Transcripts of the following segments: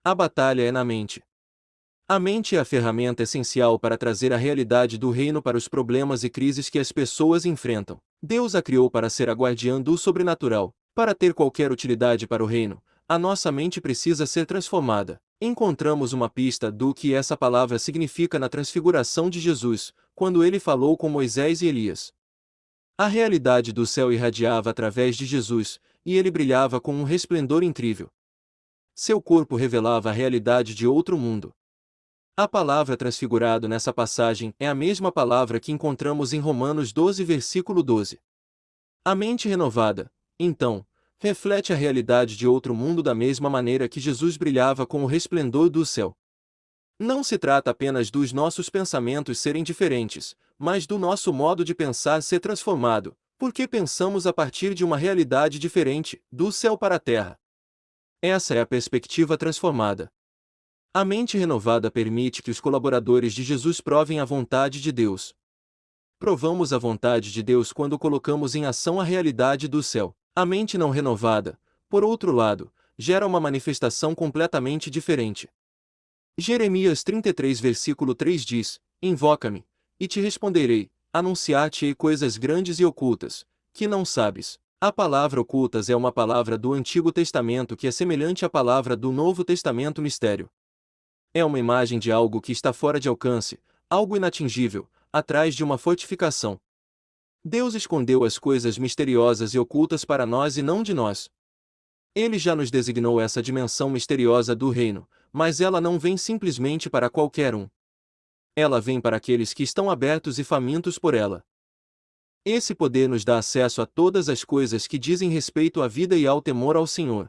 A batalha é na mente. A mente é a ferramenta essencial para trazer a realidade do reino para os problemas e crises que as pessoas enfrentam. Deus a criou para ser a guardiã do sobrenatural. Para ter qualquer utilidade para o reino, a nossa mente precisa ser transformada. Encontramos uma pista do que essa palavra significa na transfiguração de Jesus, quando ele falou com Moisés e Elias. A realidade do céu irradiava através de Jesus, e ele brilhava com um resplendor incrível. Seu corpo revelava a realidade de outro mundo. A palavra transfigurado nessa passagem é a mesma palavra que encontramos em Romanos 12, versículo 12. A mente renovada, então, reflete a realidade de outro mundo da mesma maneira que Jesus brilhava com o resplendor do céu. Não se trata apenas dos nossos pensamentos serem diferentes, mas do nosso modo de pensar ser transformado, porque pensamos a partir de uma realidade diferente, do céu para a terra. Essa é a perspectiva transformada. A mente renovada permite que os colaboradores de Jesus provem a vontade de Deus. Provamos a vontade de Deus quando colocamos em ação a realidade do céu. A mente não renovada, por outro lado, gera uma manifestação completamente diferente. Jeremias 33, versículo 3 diz: Invoca-me, e te responderei, anunciar-te-ei coisas grandes e ocultas, que não sabes. A palavra ocultas é uma palavra do Antigo Testamento que é semelhante à palavra do Novo Testamento mistério. É uma imagem de algo que está fora de alcance, algo inatingível, atrás de uma fortificação. Deus escondeu as coisas misteriosas e ocultas para nós e não de nós. Ele já nos designou essa dimensão misteriosa do reino, mas ela não vem simplesmente para qualquer um. Ela vem para aqueles que estão abertos e famintos por ela. Esse poder nos dá acesso a todas as coisas que dizem respeito à vida e ao temor ao Senhor.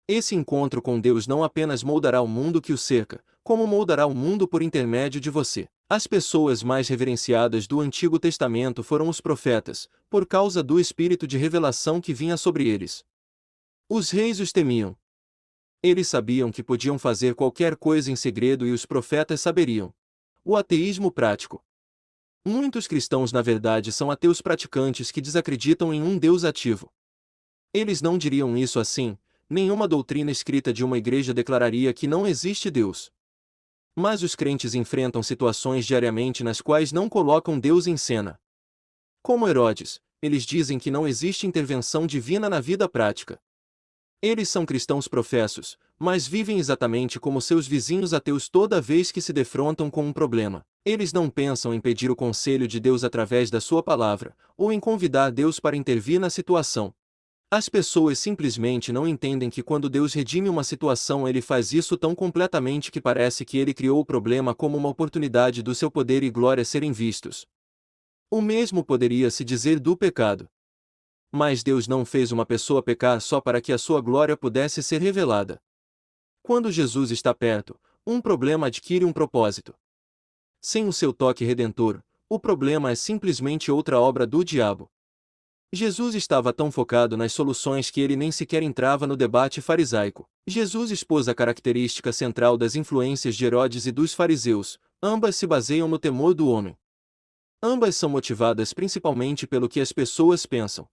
Esse encontro com Deus não apenas moldará o mundo que o cerca, como moldará o mundo por intermédio de você. As pessoas mais reverenciadas do Antigo Testamento foram os profetas, por causa do espírito de revelação que vinha sobre eles. Os reis os temiam. Eles sabiam que podiam fazer qualquer coisa em segredo e os profetas saberiam. O ateísmo prático. Muitos cristãos na verdade são ateus praticantes que desacreditam em um Deus ativo. Eles não diriam isso assim. Nenhuma doutrina escrita de uma igreja declararia que não existe Deus. Mas os crentes enfrentam situações diariamente nas quais não colocam Deus em cena. Como Herodes, eles dizem que não existe intervenção divina na vida prática. Eles são cristãos professos, mas vivem exatamente como seus vizinhos ateus toda vez que se defrontam com um problema. Eles não pensam em pedir o conselho de Deus através da sua palavra, ou em convidar Deus para intervir na situação. As pessoas simplesmente não entendem que quando Deus redime uma situação ele faz isso tão completamente que parece que ele criou o problema como uma oportunidade do seu poder e glória serem vistos. O mesmo poderia se dizer do pecado. Mas Deus não fez uma pessoa pecar só para que a sua glória pudesse ser revelada. Quando Jesus está perto, um problema adquire um propósito. Sem o seu toque redentor, o problema é simplesmente outra obra do diabo. Jesus estava tão focado nas soluções que ele nem sequer entrava no debate farisaico. Jesus expôs a característica central das influências de Herodes e dos fariseus, ambas se baseiam no temor do homem. Ambas são motivadas principalmente pelo que as pessoas pensam.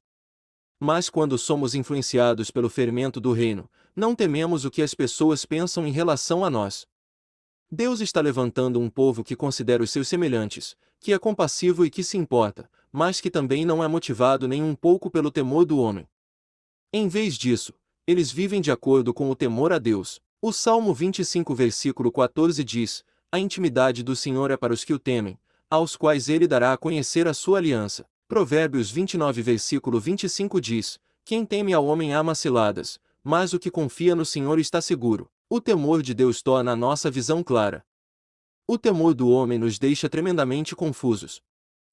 Mas quando somos influenciados pelo fermento do reino, não tememos o que as pessoas pensam em relação a nós. Deus está levantando um povo que considera os seus semelhantes, que é compassivo e que se importa, mas que também não é motivado nem um pouco pelo temor do homem. Em vez disso, eles vivem de acordo com o temor a Deus. O Salmo 25 versículo 14 diz: A intimidade do Senhor é para os que o temem, aos quais ele dará a conhecer a sua aliança. Provérbios 29 versículo 25 diz: Quem teme ao homem ama ciladas, mas o que confia no Senhor está seguro. O temor de Deus torna a nossa visão clara. O temor do homem nos deixa tremendamente confusos.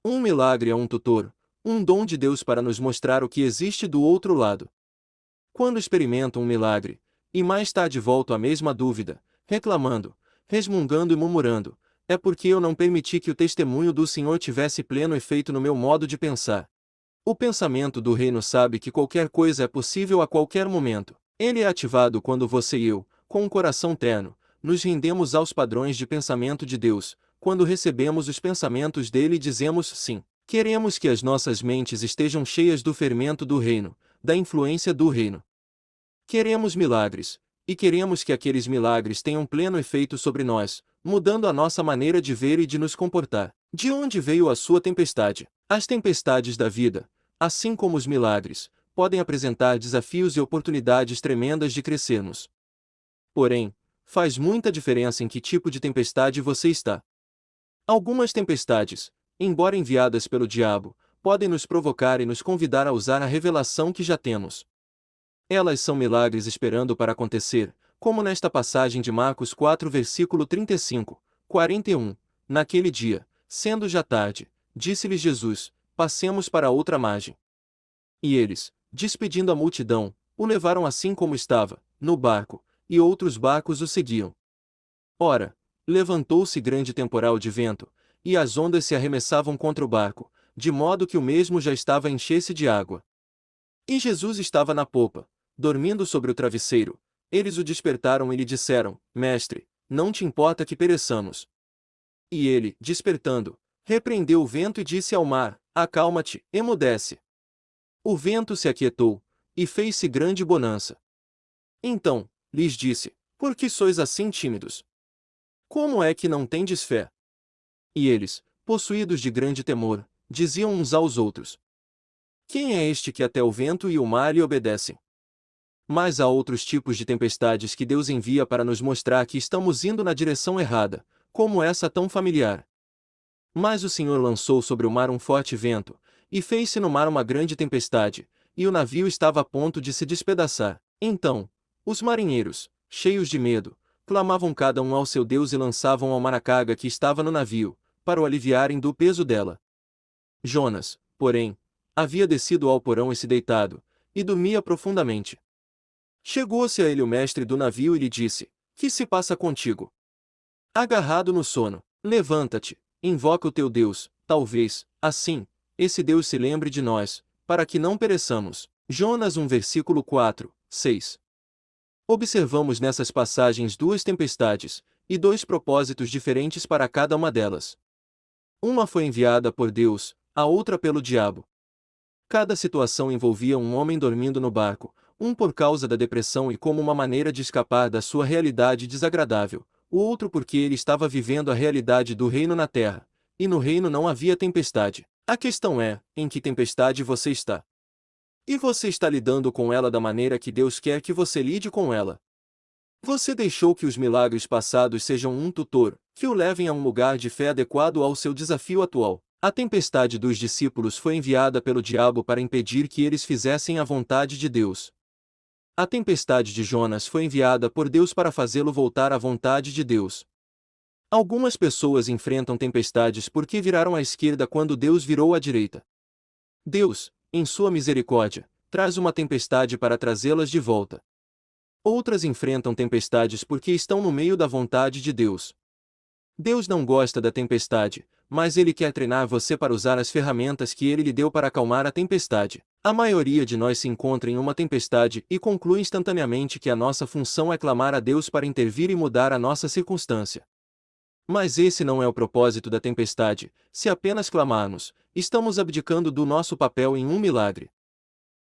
Um milagre é um tutor, um dom de Deus para nos mostrar o que existe do outro lado. Quando experimento um milagre, e mais tarde volto à mesma dúvida, reclamando, resmungando e murmurando, é porque eu não permiti que o testemunho do Senhor tivesse pleno efeito no meu modo de pensar. O pensamento do reino sabe que qualquer coisa é possível a qualquer momento. Ele é ativado quando você e eu, com um coração terno, nos rendemos aos padrões de pensamento de Deus, quando recebemos os pensamentos dele e dizemos sim. Queremos que as nossas mentes estejam cheias do fermento do reino, da influência do reino. Queremos milagres, e queremos que aqueles milagres tenham pleno efeito sobre nós, mudando a nossa maneira de ver e de nos comportar. De onde veio a sua tempestade? As tempestades da vida, assim como os milagres, podem apresentar desafios e oportunidades tremendas de crescermos. Porém, faz muita diferença em que tipo de tempestade você está. Algumas tempestades, embora enviadas pelo diabo, podem nos provocar e nos convidar a usar a revelação que já temos. Elas são milagres esperando para acontecer, como nesta passagem de Marcos 4 versículo 35, 41. Naquele dia, sendo já tarde, disse-lhes Jesus: passemos para outra margem. E eles, despedindo a multidão, o levaram assim como estava, no barco, e outros barcos o seguiam. Ora, levantou-se grande temporal de vento, e as ondas se arremessavam contra o barco, de modo que o mesmo já estava a encher-se de água. E Jesus estava na popa, dormindo sobre o travesseiro. Eles o despertaram e lhe disseram: Mestre, não te importa que pereçamos? E ele, despertando, repreendeu o vento e disse ao mar: Acalma-te, emudece. O vento se aquietou, e fez-se grande bonança. Então, lhes disse: Por que sois assim tímidos? Como é que não tendes fé? E eles, possuídos de grande temor, diziam uns aos outros: Quem é este que até o vento e o mar lhe obedecem? Mas há outros tipos de tempestades que Deus envia para nos mostrar que estamos indo na direção errada, como essa tão familiar. Mas o Senhor lançou sobre o mar um forte vento, e fez-se no mar uma grande tempestade, e o navio estava a ponto de se despedaçar. Então, os marinheiros, cheios de medo, clamavam cada um ao seu Deus e lançavam ao mar a carga que estava no navio, para o aliviarem do peso dela. Jonas, porém, havia descido ao porão e se deitado, e dormia profundamente. Chegou-se a ele o mestre do navio e lhe disse: Que se passa contigo? Agarrado no sono, levanta-te, invoca o teu Deus, talvez, assim, esse Deus se lembre de nós, para que não pereçamos. Jonas 1 versículo 4, 6. Observamos nessas passagens duas tempestades, e dois propósitos diferentes para cada uma delas. Uma foi enviada por Deus, a outra pelo diabo. Cada situação envolvia um homem dormindo no barco, um por causa da depressão e como uma maneira de escapar da sua realidade desagradável, o outro porque ele estava vivendo a realidade do reino na terra, e no reino não havia tempestade. A questão é, em que tempestade você está? E você está lidando com ela da maneira que Deus quer que você lide com ela? Você deixou que os milagres passados sejam um tutor, que o levem a um lugar de fé adequado ao seu desafio atual? A tempestade dos discípulos foi enviada pelo diabo para impedir que eles fizessem a vontade de Deus. A tempestade de Jonas foi enviada por Deus para fazê-lo voltar à vontade de Deus. Algumas pessoas enfrentam tempestades porque viraram à esquerda quando Deus virou à direita. Deus, em sua misericórdia, traz uma tempestade para trazê-las de volta. Outras enfrentam tempestades porque estão no meio da vontade de Deus. Deus não gosta da tempestade, mas Ele quer treinar você para usar as ferramentas que Ele lhe deu para acalmar a tempestade. A maioria de nós se encontra em uma tempestade e conclui instantaneamente que a nossa função é clamar a Deus para intervir e mudar a nossa circunstância. Mas esse não é o propósito da tempestade. Se apenas clamarmos, estamos abdicando do nosso papel em um milagre.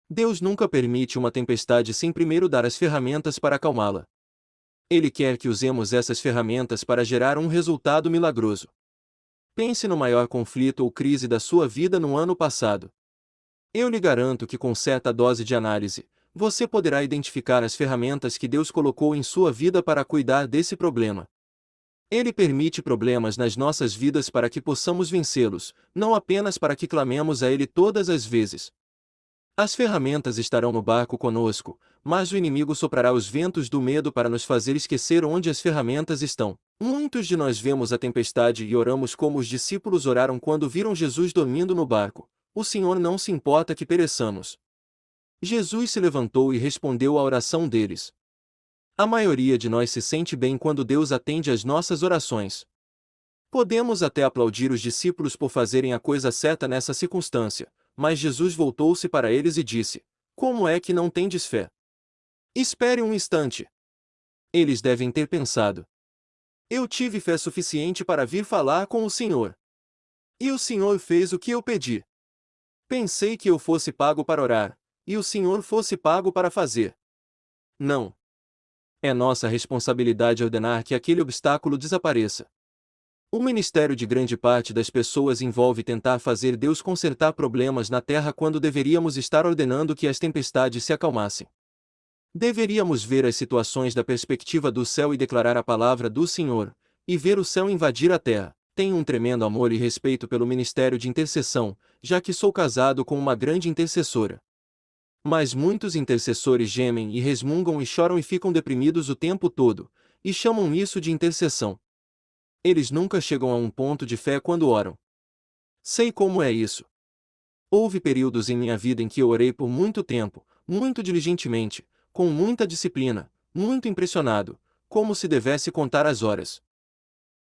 Deus nunca permite uma tempestade sem primeiro dar as ferramentas para acalmá-la. Ele quer que usemos essas ferramentas para gerar um resultado milagroso. Pense no maior conflito ou crise da sua vida no ano passado. Eu lhe garanto que com certa dose de análise, você poderá identificar as ferramentas que Deus colocou em sua vida para cuidar desse problema. Ele permite problemas nas nossas vidas para que possamos vencê-los, não apenas para que clamemos a Ele todas as vezes. As ferramentas estarão no barco conosco, mas o inimigo soprará os ventos do medo para nos fazer esquecer onde as ferramentas estão. Muitos de nós vemos a tempestade e oramos como os discípulos oraram quando viram Jesus dormindo no barco: O Senhor não se importa que pereçamos. Jesus se levantou e respondeu à oração deles. A maioria de nós se sente bem quando Deus atende às nossas orações. Podemos até aplaudir os discípulos por fazerem a coisa certa nessa circunstância, mas Jesus voltou-se para eles e disse: Como é que não tendes fé? Espere um instante. Eles devem ter pensado: Eu tive fé suficiente para vir falar com o Senhor. E o Senhor fez o que eu pedi. Pensei que eu fosse pago para orar, e o Senhor fosse pago para fazer. Não. É nossa responsabilidade ordenar que aquele obstáculo desapareça. O ministério de grande parte das pessoas envolve tentar fazer Deus consertar problemas na terra quando deveríamos estar ordenando que as tempestades se acalmassem. Deveríamos ver as situações da perspectiva do céu e declarar a palavra do Senhor, e ver o céu invadir a terra. Tenho um tremendo amor e respeito pelo ministério de intercessão, já que sou casado com uma grande intercessora. Mas muitos intercessores gemem e resmungam e choram e ficam deprimidos o tempo todo, e chamam isso de intercessão. Eles nunca chegam a um ponto de fé quando oram. Sei como é isso. Houve períodos em minha vida em que eu orei por muito tempo, muito diligentemente, com muita disciplina, muito impressionado, como se devesse contar as horas.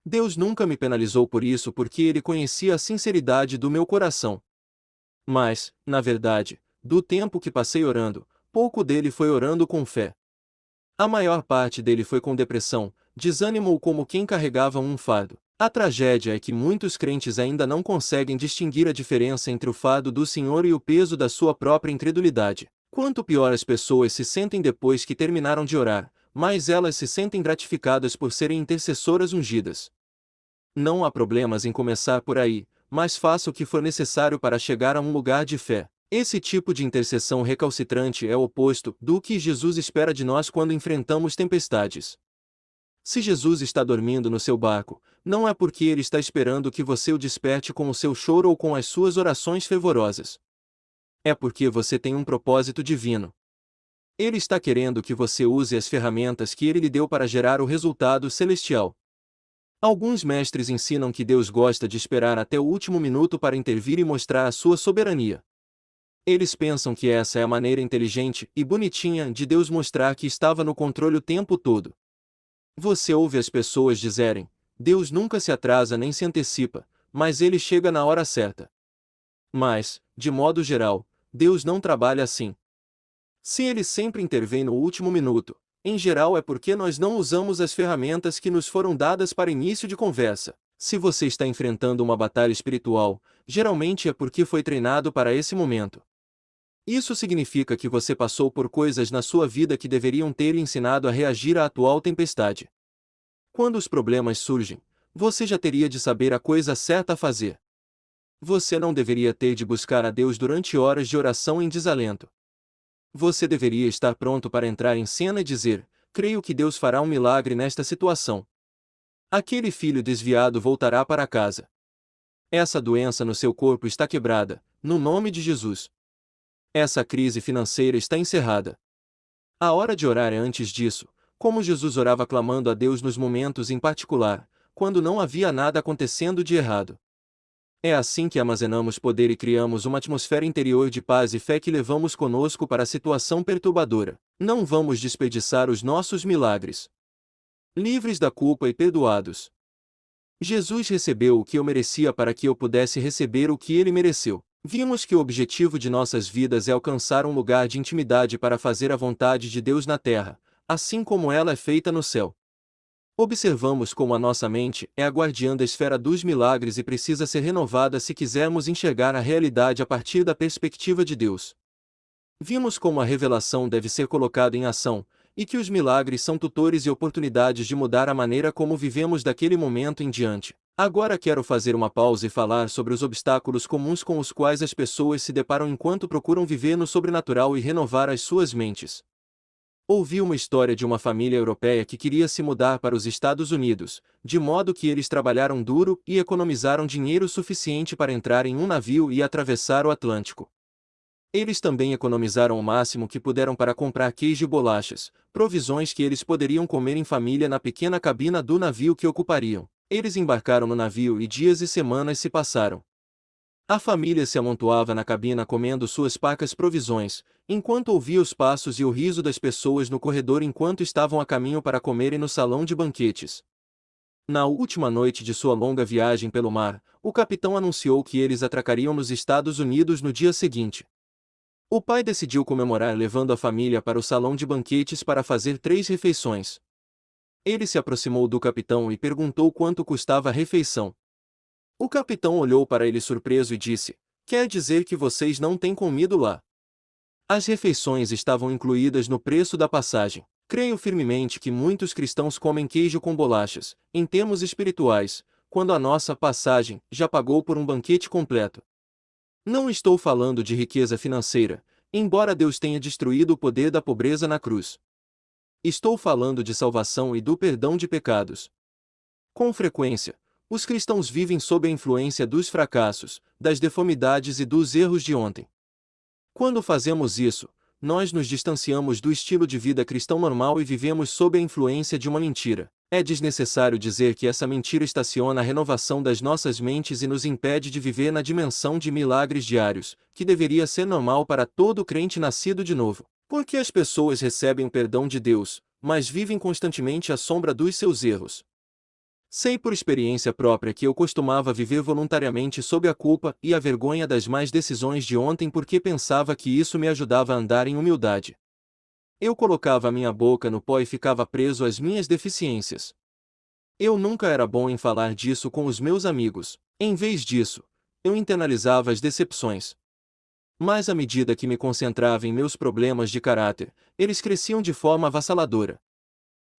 Deus nunca me penalizou por isso porque Ele conhecia a sinceridade do meu coração. Mas, na verdade, do tempo que passei orando, pouco dele foi orando com fé. A maior parte dele foi com depressão, desânimo ou como quem carregava um fardo. A tragédia é que muitos crentes ainda não conseguem distinguir a diferença entre o fardo do Senhor e o peso da sua própria incredulidade. Quanto pior as pessoas se sentem depois que terminaram de orar, mais elas se sentem gratificadas por serem intercessoras ungidas. Não há problemas em começar por aí, mas faça o que for necessário para chegar a um lugar de fé. Esse tipo de intercessão recalcitrante é o oposto do que Jesus espera de nós quando enfrentamos tempestades. Se Jesus está dormindo no seu barco, não é porque ele está esperando que você o desperte com o seu choro ou com as suas orações fervorosas. É porque você tem um propósito divino. Ele está querendo que você use as ferramentas que ele lhe deu para gerar o resultado celestial. Alguns mestres ensinam que Deus gosta de esperar até o último minuto para intervir e mostrar a sua soberania. Eles pensam que essa é a maneira inteligente e bonitinha de Deus mostrar que estava no controle o tempo todo. Você ouve as pessoas dizerem: Deus nunca se atrasa nem se antecipa, mas ele chega na hora certa. Mas, de modo geral, Deus não trabalha assim. Se ele sempre intervém no último minuto, em geral é porque nós não usamos as ferramentas que nos foram dadas para início de conversa. Se você está enfrentando uma batalha espiritual, geralmente é porque foi treinado para esse momento. Isso significa que você passou por coisas na sua vida que deveriam ter lhe ensinado a reagir à atual tempestade. Quando os problemas surgem, você já teria de saber a coisa certa a fazer. Você não deveria ter de buscar a Deus durante horas de oração em desalento. Você deveria estar pronto para entrar em cena e dizer: creio que Deus fará um milagre nesta situação. Aquele filho desviado voltará para casa. Essa doença no seu corpo está quebrada, no nome de Jesus. Essa crise financeira está encerrada. A hora de orar é antes disso, como Jesus orava clamando a Deus nos momentos em particular, quando não havia nada acontecendo de errado. É assim que armazenamos poder e criamos uma atmosfera interior de paz e fé que levamos conosco para a situação perturbadora. Não vamos desperdiçar os nossos milagres. Livres da culpa e perdoados. Jesus recebeu o que eu merecia para que eu pudesse receber o que ele mereceu. Vimos que o objetivo de nossas vidas é alcançar um lugar de intimidade para fazer a vontade de Deus na terra, assim como ela é feita no céu. Observamos como a nossa mente é a guardiã da esfera dos milagres e precisa ser renovada se quisermos enxergar a realidade a partir da perspectiva de Deus. Vimos como a revelação deve ser colocada em ação, e que os milagres são tutores e oportunidades de mudar a maneira como vivemos daquele momento em diante. Agora quero fazer uma pausa e falar sobre os obstáculos comuns com os quais as pessoas se deparam enquanto procuram viver no sobrenatural e renovar as suas mentes. Ouvi uma história de uma família europeia que queria se mudar para os Estados Unidos, de modo que eles trabalharam duro e economizaram dinheiro suficiente para entrar em um navio e atravessar o Atlântico. Eles também economizaram o máximo que puderam para comprar queijo e bolachas, provisões que eles poderiam comer em família na pequena cabina do navio que ocupariam. Eles embarcaram no navio e dias e semanas se passaram. A família se amontoava na cabina comendo suas parcas provisões, enquanto ouvia os passos e o riso das pessoas no corredor enquanto estavam a caminho para comerem no salão de banquetes. Na última noite de sua longa viagem pelo mar, o capitão anunciou que eles atracariam nos Estados Unidos no dia seguinte. O pai decidiu comemorar levando a família para o salão de banquetes para fazer 3 refeições. Ele se aproximou do capitão e perguntou quanto custava a refeição. O capitão olhou para ele surpreso e disse: quer dizer que vocês não têm comido lá? As refeições estavam incluídas no preço da passagem. Creio firmemente que muitos cristãos comem queijo com bolachas, em termos espirituais, quando a nossa passagem já pagou por um banquete completo. Não estou falando de riqueza financeira, embora Deus tenha destruído o poder da pobreza na cruz. Estou falando de salvação e do perdão de pecados. Com frequência, os cristãos vivem sob a influência dos fracassos, das deformidades e dos erros de ontem. Quando fazemos isso, nós nos distanciamos do estilo de vida cristão normal e vivemos sob a influência de uma mentira. É desnecessário dizer que essa mentira estaciona a renovação das nossas mentes e nos impede de viver na dimensão de milagres diários, que deveria ser normal para todo crente nascido de novo. Porque as pessoas recebem o perdão de Deus, mas vivem constantemente à sombra dos seus erros. Sei por experiência própria que eu costumava viver voluntariamente sob a culpa e a vergonha das más decisões de ontem porque pensava que isso me ajudava a andar em humildade. Eu colocava a minha boca no pó e ficava preso às minhas deficiências. Eu nunca era bom em falar disso com os meus amigos. Em vez disso, eu internalizava as decepções. Mas à medida que me concentrava em meus problemas de caráter, eles cresciam de forma avassaladora.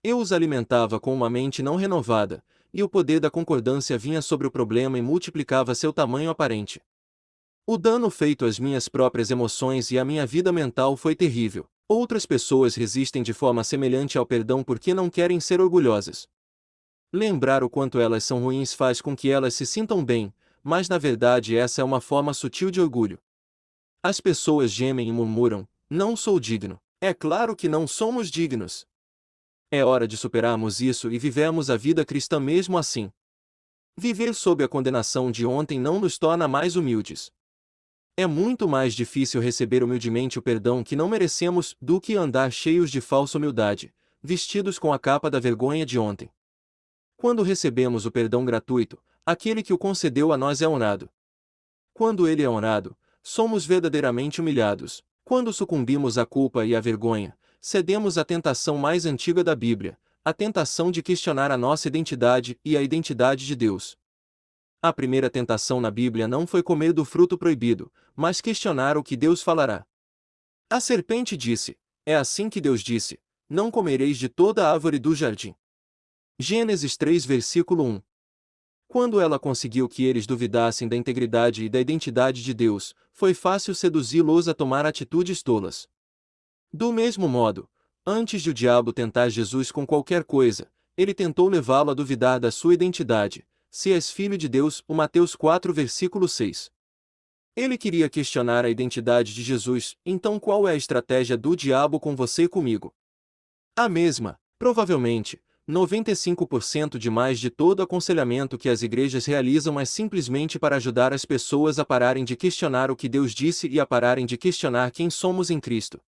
Eu os alimentava com uma mente não renovada, e o poder da concordância vinha sobre o problema e multiplicava seu tamanho aparente. O dano feito às minhas próprias emoções e à minha vida mental foi terrível. Outras pessoas resistem de forma semelhante ao perdão porque não querem ser orgulhosas. Lembrar o quanto elas são ruins faz com que elas se sintam bem, mas na verdade essa é uma forma sutil de orgulho. As pessoas gemem e murmuram: não sou digno. É claro que não somos dignos. É hora de superarmos isso e vivermos a vida cristã mesmo assim. Viver sob a condenação de ontem não nos torna mais humildes. É muito mais difícil receber humildemente o perdão que não merecemos do que andar cheios de falsa humildade, vestidos com a capa da vergonha de ontem. Quando recebemos o perdão gratuito, aquele que o concedeu a nós é honrado. Quando ele é honrado, somos verdadeiramente humilhados. Quando sucumbimos à culpa e à vergonha, cedemos à tentação mais antiga da Bíblia, a tentação de questionar a nossa identidade e a identidade de Deus. A primeira tentação na Bíblia não foi comer do fruto proibido, mas questionar o que Deus falará. A serpente disse: é assim que Deus disse, não comereis de toda a árvore do jardim. Gênesis 3 versículo 1. Quando ela conseguiu que eles duvidassem da integridade e da identidade de Deus, foi fácil seduzi-los a tomar atitudes tolas. Do mesmo modo, antes de o diabo tentar Jesus com qualquer coisa, ele tentou levá-lo a duvidar da sua identidade. Se és filho de Deus, o Mateus 4 versículo 6. Ele queria questionar a identidade de Jesus, então qual é a estratégia do diabo com você e comigo? A mesma, provavelmente. 95% de mais de todo aconselhamento que as igrejas realizam é simplesmente para ajudar as pessoas a pararem de questionar o que Deus disse e a pararem de questionar quem somos em Cristo.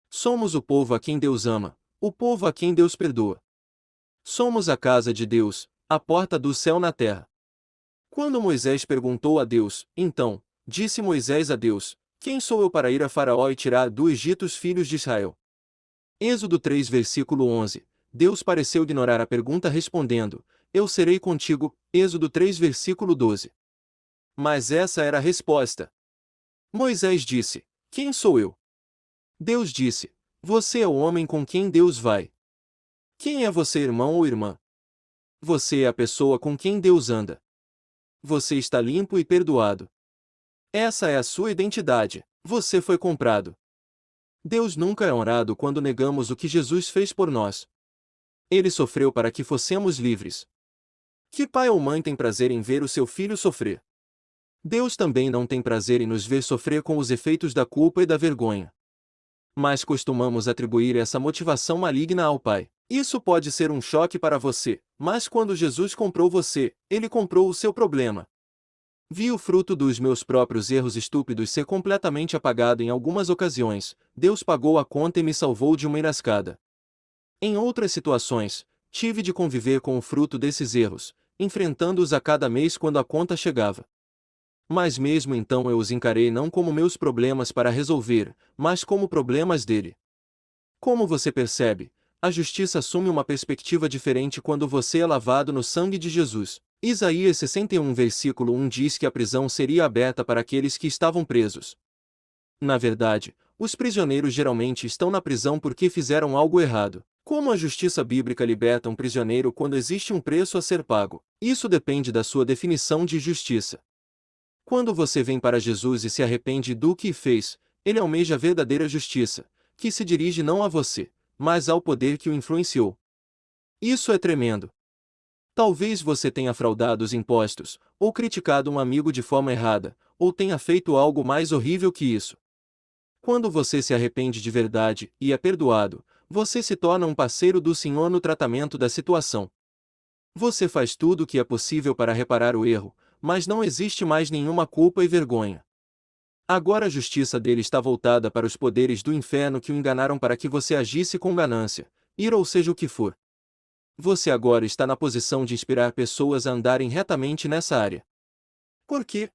Somos o povo a quem Deus ama, o povo a quem Deus perdoa. Somos a casa de Deus, a porta do céu na terra. Quando Moisés perguntou a Deus, então, disse Moisés a Deus: quem sou eu para ir a Faraó e tirar do Egito os filhos de Israel? Êxodo 3 versículo 11. Deus pareceu ignorar a pergunta respondendo: eu serei contigo. Êxodo 3 versículo 12. Mas essa era a resposta. Moisés disse: quem sou eu? Deus disse: você é o homem com quem Deus vai. Quem é você, irmão ou irmã? Você é a pessoa com quem Deus anda. Você está limpo e perdoado. Essa é a sua identidade. Você foi comprado. Deus nunca é honrado quando negamos o que Jesus fez por nós. Ele sofreu para que fossemos livres. Que pai ou mãe tem prazer em ver o seu filho sofrer? Deus também não tem prazer em nos ver sofrer com os efeitos da culpa e da vergonha. Mas costumamos atribuir essa motivação maligna ao Pai. Isso pode ser um choque para você, mas quando Jesus comprou você, Ele comprou o seu problema. Vi o fruto dos meus próprios erros estúpidos ser completamente apagado em algumas ocasiões. Deus pagou a conta e me salvou de uma enrascada. Em outras situações, tive de conviver com o fruto desses erros, enfrentando-os a cada mês quando a conta chegava. Mas mesmo então eu os encarei não como meus problemas para resolver, mas como problemas dele. Como você percebe, a justiça assume uma perspectiva diferente quando você é lavado no sangue de Jesus. Isaías 61 versículo 1 diz que a prisão seria aberta para aqueles que estavam presos. Na verdade, Os prisioneiros geralmente estão na prisão porque fizeram algo errado. Como a justiça bíblica liberta um prisioneiro quando existe um preço a ser pago? Isso depende da sua definição de justiça. Quando você vem para Jesus e se arrepende do que fez, ele almeja a verdadeira justiça, que se dirige não a você, mas ao poder que o influenciou. Isso é tremendo. Talvez você tenha fraudado os impostos, ou criticado um amigo de forma errada, ou tenha feito algo mais horrível que isso. Quando você se arrepende de verdade e é perdoado, você se torna um parceiro do Senhor no tratamento da situação. Você faz tudo o que é possível para reparar o erro, mas não existe mais nenhuma culpa e vergonha. Agora a justiça dele está voltada para os poderes do inferno que o enganaram para que você agisse com ganância, ira ou seja o que for. Você agora está na posição de inspirar pessoas a andarem retamente nessa área. Por quê?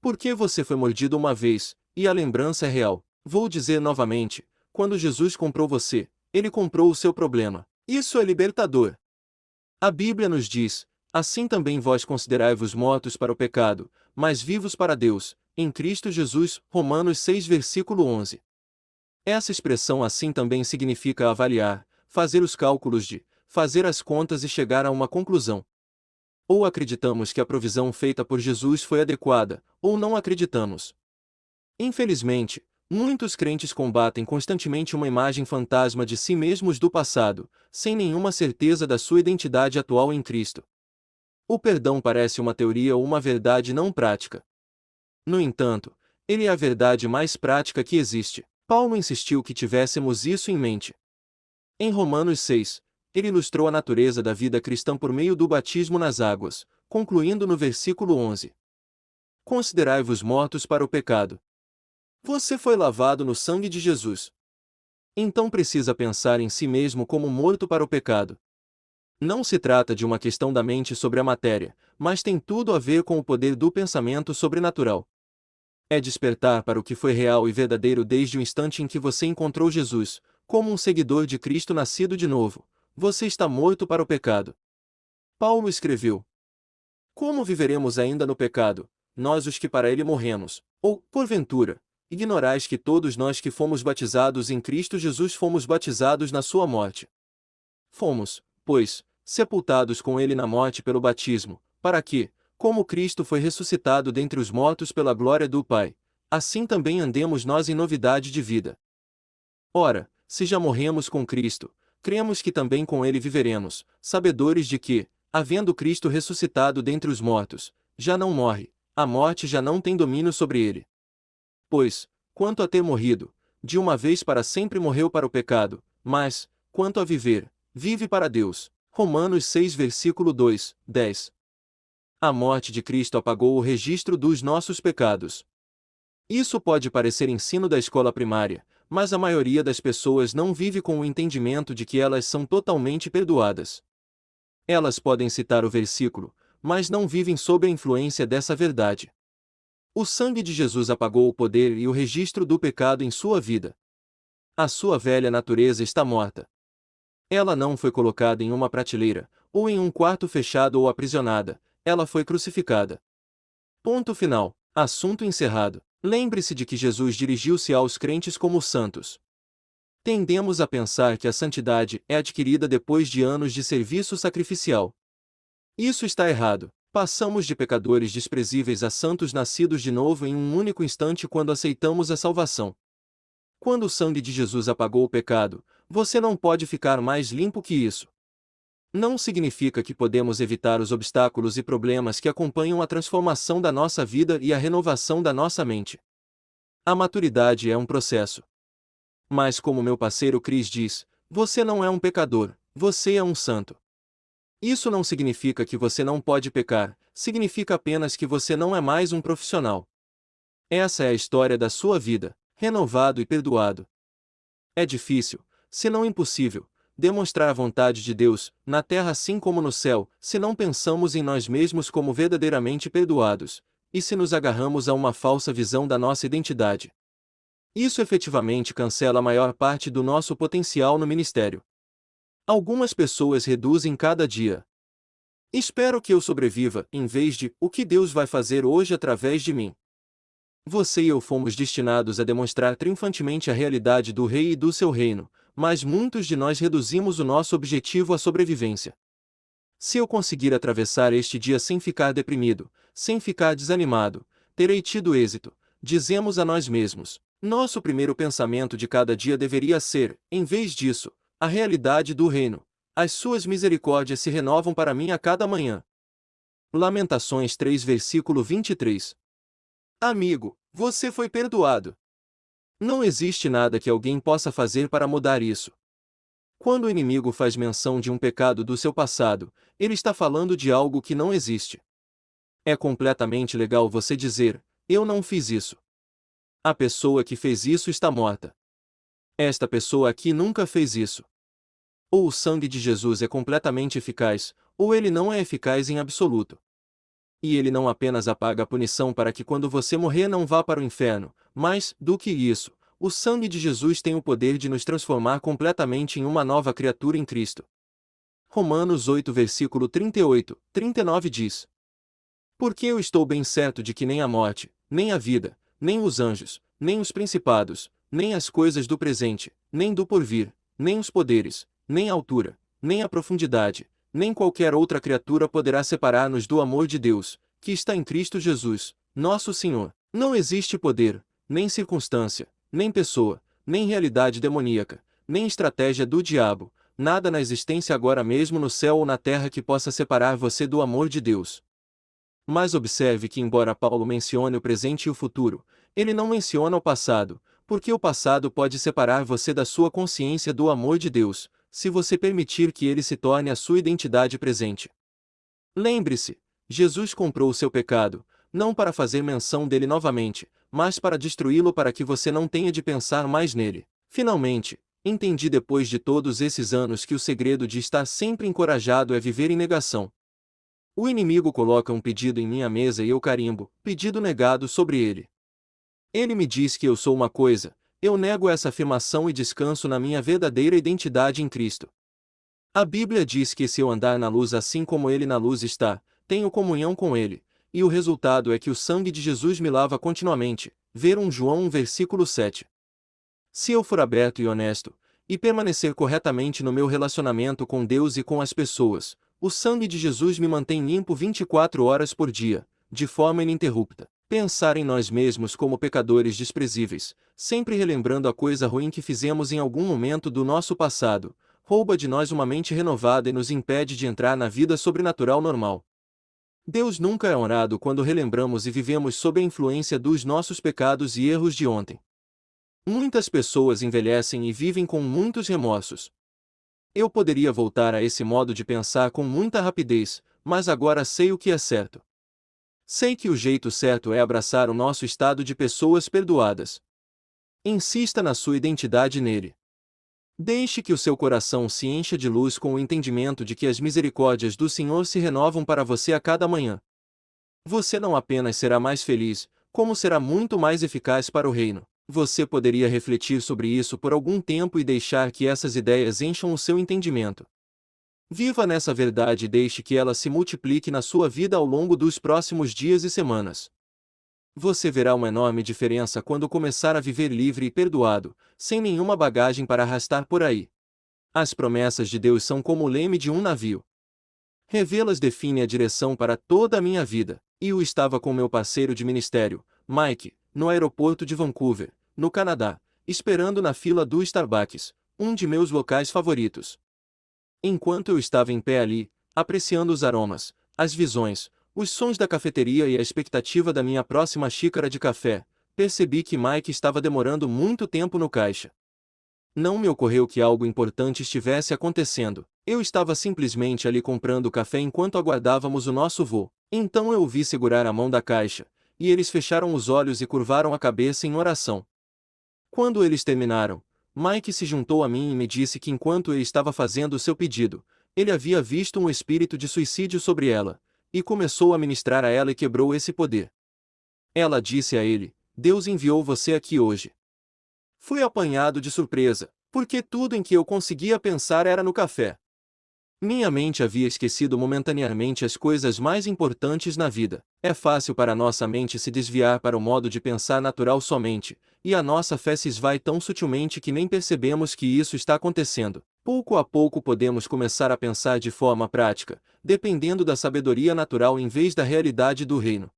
Porque você foi mordido uma vez, e a lembrança é real. Vou dizer novamente, quando Jesus comprou você, ele comprou o seu problema. Isso é libertador. A Bíblia nos diz, assim também vós considerai-vos mortos para o pecado, mas vivos para Deus, em Cristo Jesus, Romanos 6 versículo 11. Essa expressão assim também significa avaliar, fazer os cálculos de, fazer as contas e chegar a uma conclusão. Ou acreditamos que a provisão feita por Jesus foi adequada, ou não acreditamos. Infelizmente, muitos crentes combatem constantemente uma imagem fantasma de si mesmos do passado, sem nenhuma certeza da sua identidade atual em Cristo. O perdão parece uma teoria ou uma verdade não prática. No entanto, ele é a verdade mais prática que existe. Paulo insistiu que tivéssemos isso em mente. Em Romanos 6, ele ilustrou a natureza da vida cristã por meio do batismo nas águas, concluindo no versículo 11. Considerai-vos mortos para o pecado. Você foi lavado no sangue de Jesus. Então precisa pensar em si mesmo como morto para o pecado. Não se trata de uma questão da mente sobre a matéria, mas tem tudo a ver com o poder do pensamento sobrenatural. É despertar para o que foi real e verdadeiro desde o instante em que você encontrou Jesus, como um seguidor de Cristo nascido de novo. Você está morto para o pecado. Paulo escreveu: Como viveremos ainda no pecado, nós os que para ele morremos? Ou, porventura, ignorais que todos nós que fomos batizados em Cristo Jesus fomos batizados na sua morte? Fomos, pois, sepultados com ele na morte pelo batismo, para que, como Cristo foi ressuscitado dentre os mortos pela glória do Pai, assim também andemos nós em novidade de vida. Ora, se já morremos com Cristo, cremos que também com ele viveremos, sabedores de que, havendo Cristo ressuscitado dentre os mortos, já não morre, a morte já não tem domínio sobre ele. Pois, quanto a ter morrido, de uma vez para sempre morreu para o pecado, mas, quanto a viver, vive para Deus. Romanos 6 versículo 2, 10. A morte de Cristo apagou o registro dos nossos pecados. Isso pode parecer ensino da escola primária, mas a maioria das pessoas não vive com o entendimento de que elas são totalmente perdoadas. Elas podem citar o versículo, mas não vivem sob a influência dessa verdade. O sangue de Jesus apagou o poder e o registro do pecado em sua vida. A sua velha natureza está morta. Ela não foi colocada em uma prateleira, ou em um quarto fechado ou aprisionada, ela foi crucificada. Ponto final. Assunto encerrado. Lembre-se de que Jesus dirigiu-se aos crentes como santos. Tendemos a pensar que a santidade é adquirida depois de anos de serviço sacrificial. Isso está errado. Passamos de pecadores desprezíveis a santos nascidos de novo em um único instante quando aceitamos a salvação. Quando o sangue de Jesus apagou o pecado, você não pode ficar mais limpo que isso. Não significa que podemos evitar os obstáculos e problemas que acompanham a transformação da nossa vida e a renovação da nossa mente. A maturidade é um processo. Mas como meu parceiro Chris diz, você não é um pecador, você é um santo. Isso não significa que você não pode pecar, significa apenas que você não é mais um profissional. Essa é a história da sua vida, renovado e perdoado. É difícil, se não impossível, demonstrar a vontade de Deus, na terra assim como no céu, se não pensamos em nós mesmos como verdadeiramente perdoados, e se nos agarramos a uma falsa visão da nossa identidade. Isso efetivamente cancela a maior parte do nosso potencial no ministério. Algumas pessoas reduzem cada dia. Espero que eu sobreviva, em vez de, o que Deus vai fazer hoje através de mim. Você e eu fomos destinados a demonstrar triunfantemente a realidade do Rei e do seu reino, mas muitos de nós reduzimos o nosso objetivo à sobrevivência. Se eu conseguir atravessar este dia sem ficar deprimido, sem ficar desanimado, terei tido êxito, dizemos a nós mesmos. Nosso primeiro pensamento de cada dia deveria ser, em vez disso, a realidade do reino. As suas misericórdias se renovam para mim a cada manhã. Lamentações 3 versículo 23. Amigo, você foi perdoado. Não existe nada que alguém possa fazer para mudar isso. Quando o inimigo faz menção de um pecado do seu passado, ele está falando de algo que não existe. É completamente legal você dizer, eu não fiz isso. A pessoa que fez isso está morta. Esta pessoa aqui nunca fez isso. Ou o sangue de Jesus é completamente eficaz, ou ele não é eficaz em absoluto. E ele não apenas apaga a punição para que quando você morrer não vá para o inferno, mas, do que isso, o sangue de Jesus tem o poder de nos transformar completamente em uma nova criatura em Cristo. Romanos 8 versículo 38, 39 diz: Porque eu estou bem certo de que nem a morte, nem a vida, nem os anjos, nem os principados, nem as coisas do presente, nem do porvir, nem os poderes, nem a altura, nem a profundidade, nem qualquer outra criatura poderá separar-nos do amor de Deus, que está em Cristo Jesus, nosso Senhor. Não existe poder, nem circunstância, nem pessoa, nem realidade demoníaca, nem estratégia do diabo, nada na existência agora mesmo no céu ou na terra que possa separar você do amor de Deus. Mas observe que embora Paulo mencione o presente e o futuro, ele não menciona o passado, porque o passado pode separar você da sua consciência do amor de Deus, se você permitir que ele se torne a sua identidade presente. Lembre-se, Jesus comprou o seu pecado, não para fazer menção dele novamente, mas para destruí-lo para que você não tenha de pensar mais nele. Finalmente, entendi depois de todos esses anos que o segredo de estar sempre encorajado é viver em negação. O inimigo coloca um pedido em minha mesa e eu carimbo, pedido negado sobre ele. Ele me diz que eu sou uma coisa, eu nego essa afirmação e descanso na minha verdadeira identidade em Cristo. A Bíblia diz que se eu andar na luz assim como ele na luz está, tenho comunhão com ele, e o resultado é que o sangue de Jesus me lava continuamente. Ver 1 João 1 versículo 7. Se eu for aberto e honesto, e permanecer corretamente no meu relacionamento com Deus e com as pessoas, o sangue de Jesus me mantém limpo 24 horas por dia, de forma ininterrupta. Pensar em nós mesmos como pecadores desprezíveis, sempre relembrando a coisa ruim que fizemos em algum momento do nosso passado, rouba de nós uma mente renovada e nos impede de entrar na vida sobrenatural normal. Deus nunca é honrado quando relembramos e vivemos sob a influência dos nossos pecados e erros de ontem. Muitas pessoas envelhecem e vivem com muitos remorsos. Eu poderia voltar a esse modo de pensar com muita rapidez, mas agora sei o que é certo. Sei que o jeito certo é abraçar o nosso estado de pessoas perdoadas. Insista na sua identidade nele. Deixe que o seu coração se encha de luz com o entendimento de que as misericórdias do Senhor se renovam para você a cada manhã. Você não apenas será mais feliz, como será muito mais eficaz para o reino. Você poderia refletir sobre isso por algum tempo e deixar que essas ideias encham o seu entendimento. Viva nessa verdade e deixe que ela se multiplique na sua vida ao longo dos próximos dias e semanas. Você verá uma enorme diferença quando começar a viver livre e perdoado, sem nenhuma bagagem para arrastar por aí. As promessas de Deus são como o leme de um navio. Revê-las define a direção para toda a minha vida. E eu estava com meu parceiro de ministério, Mike, no aeroporto de Vancouver, no Canadá, esperando na fila do Starbucks, um de meus locais favoritos. Enquanto eu estava em pé ali, apreciando os aromas, as visões, os sons da cafeteria e a expectativa da minha próxima xícara de café, percebi que Mike estava demorando muito tempo no caixa. Não me ocorreu que algo importante estivesse acontecendo. Eu estava simplesmente ali comprando café enquanto aguardávamos o nosso voo. Então eu o vi segurar a mão da caixa, e eles fecharam os olhos e curvaram a cabeça em oração. Quando eles terminaram, Mike se juntou a mim e me disse que enquanto ele estava fazendo o seu pedido, ele havia visto um espírito de suicídio sobre ela, e começou a ministrar a ela e quebrou esse poder. Ela disse a ele: Deus enviou você aqui hoje. Fui apanhado de surpresa, porque tudo em que eu conseguia pensar era no café. Minha mente havia esquecido momentaneamente as coisas mais importantes na vida. É fácil para nossa mente se desviar para o modo de pensar natural somente, e a nossa fé se esvai tão sutilmente que nem percebemos que isso está acontecendo. Pouco a pouco podemos começar a pensar de forma prática, dependendo da sabedoria natural em vez da realidade do reino.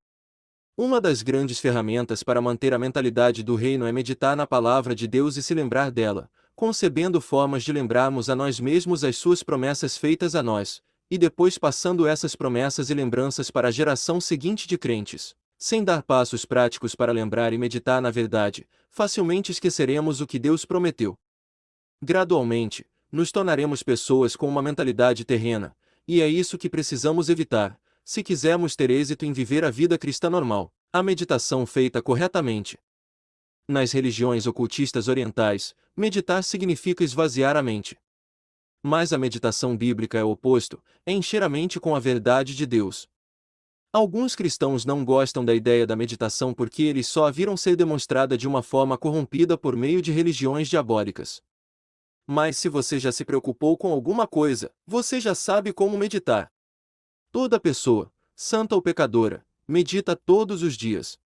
Uma das grandes ferramentas para manter a mentalidade do reino é meditar na palavra de Deus e se lembrar dela, concebendo formas de lembrarmos a nós mesmos as suas promessas feitas a nós, e depois passando essas promessas e lembranças para a geração seguinte de crentes. Sem dar passos práticos para lembrar e meditar na verdade, facilmente esqueceremos o que Deus prometeu. Gradualmente, nos tornaremos pessoas com uma mentalidade terrena, e é isso que precisamos evitar, se quisermos ter êxito em viver a vida cristã normal. A meditação feita corretamente. Nas religiões ocultistas orientais, meditar significa esvaziar a mente. Mas a meditação bíblica é o oposto, é encher a mente com a verdade de Deus. Alguns cristãos não gostam da ideia da meditação porque eles só a viram ser demonstrada de uma forma corrompida por meio de religiões diabólicas. Mas se você já se preocupou com alguma coisa, você já sabe como meditar. Toda pessoa, santa ou pecadora, medita todos os dias.